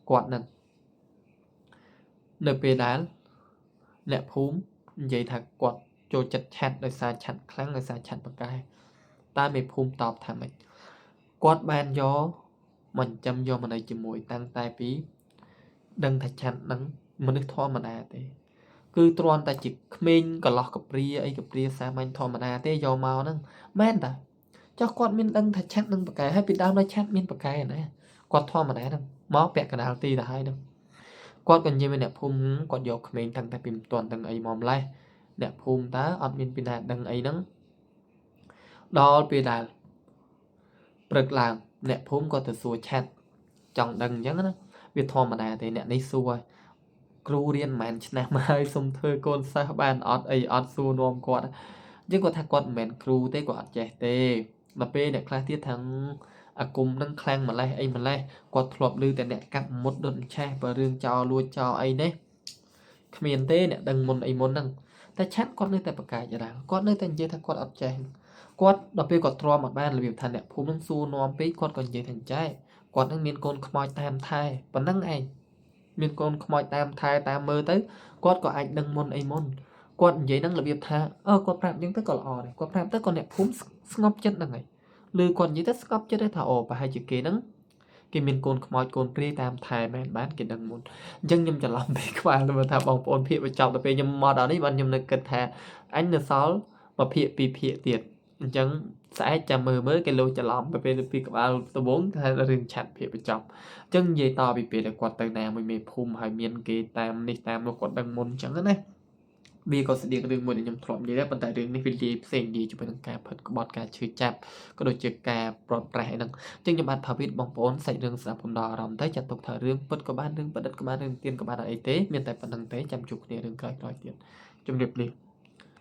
គាត់នឹងនៅពេលដែលអ្នកភូមិនិយាយថាគាត់ចូលចិត្តឆាត់ដោយសារឆាត់ខ្លាំងដោយសារឆាត់បកែតើមេភូមិតបថាម៉េចគាត់បានយកមិនចាំយកមកនៅជាមួយតាំងតែពីដឹងថាឆាត់នឹងមនុស្សធម្មតាទេគឺទ្រាំតែជាក្មេងកន្លោះកព្រាអីកព្រាសាមញ្ញធម្មតាទេយកមកហ្នឹងមែនតាចុះគាត់មានដឹងថាឆាត់នឹងបកែហើយពីដើមដល់ឆាត់មានបកែណាគាត់ធម្មតាហ្នឹងមកពាក់កណ្ដាលទីទៅហើយហ្នឹងគាត់ក៏និយាយvớiអ្នកភូមិគាត់យកក្មេងតាំងតែពីមិនទាន់ដឹងអីមកម្លេះអ្នកភូមិតើអត់មានពីណាដឹងអីហ្នឹងដល់ពេលដែលព្រឹកឡើងអ្នកភូមិក៏ទៅសួរឆាត់ចង់ដឹងអញ្ចឹងណាវាធម្មតាទេអ្នកនេះសួរគ្រូរៀនមិនមែនឆ្នាំហើយសុំធ្វើកូនសិស្សបានអត់អីអត់សួរនាំគាត់អញ្ចឹងគាត់ថាគាត់មិនមែនគ្រូទេគាត់អត់ចេះទេដល់ពេលអ្នកខ្លះទៀតថាអាគុំនឹងខ្លាំងម្លេះអីម្លេះគាត់ធ្លាប់ឮតែអ្នកកាប់មុតដុតឆេះបើរឿងចោលលួចចោលអីនេះគ្មានទេអ្នកដឹងមុនអីមុនហ្នឹងតែឆាត់គាត់នៅតែប្រកែកដែរគាត់នៅតែនិយាយថាគាត់អត់ចេះ គាត់ដល់ពេលគាត់ទ្រាំអត់បានរបៀបថាអ្នកភូមិនឹងសួរនាំពេកគាត់ក៏និយាយថាចែគាត់នឹងមានកូនខ្មោចតាមថែប៉ុណ្ណឹងឯងមានកូនខ្មោចតាមថែតាមមើលទៅគាត់ក៏អាចដឹងមុនអីមុនគាត់និយាយនឹងរបៀបថាគាត់ប្រាប់អញ្ចឹងទៅក៏ល្អដែរគាត់ប្រាប់ទៅក៏អ្នកភូមិស្ងប់ចិត្តហ្នឹងហើយឬគាត់និយាយទៅស្ងប់ចិត្តថាប្រហែលជាគេហ្នឹងគេមានកូនខ្មោចកូនព្រាយតាមថែមែនបានគេដឹងមុនអញ្ចឹងខ្ញុំច្រឡំពេកក្បាលមើលថាបងប្អូនភាគបញ្ចប់ដល់ពេលខ្ញុំមកដល់នេះបានខ្ញុំនៅគិតថាអញនៅសល់មួយភាគពីរភាគទៀតអញ្ចឹងស្អែកចាំមើលគេលោច្រឡំទៅពេលពីក្បាលដំបងថារឿងឆាត់ភាគបញ្ចប់អញ្ចឹងនិយាយតពីពេលដែលគាត់ទៅណាមួយមេភូមិហើយមានគេតាមនេះតាមនោះគាត់ដឹងមុនអញ្ចឹងណាវាក៏ស្តៀងរឿងមួយដែលខ្ញុំធ្លាប់និយាយដែរប៉ុន្តែរឿងនេះវាលាយផ្សេងនិយាយជាមួយនឹងការផិតក្បត់ការឈឺចាប់ក៏ដូចជាការប្រត់ប្រែសហ្នឹងអញ្ចឹងខ្ញុំបាទថាវិទ្យបងប្អូនសាច់រឿងស្ដាប់កំដរអារម្មណ៍ទៅចាត់ទុកថារឿងពិតក៏បានរឿងប្រឌិតក៏បានរឿងទៀនក៏បានអីទេមានតែប៉ុណ្្នឹងទេចាំជួបគ្នារឿងក្រោយៗទៀតជម្រាបលា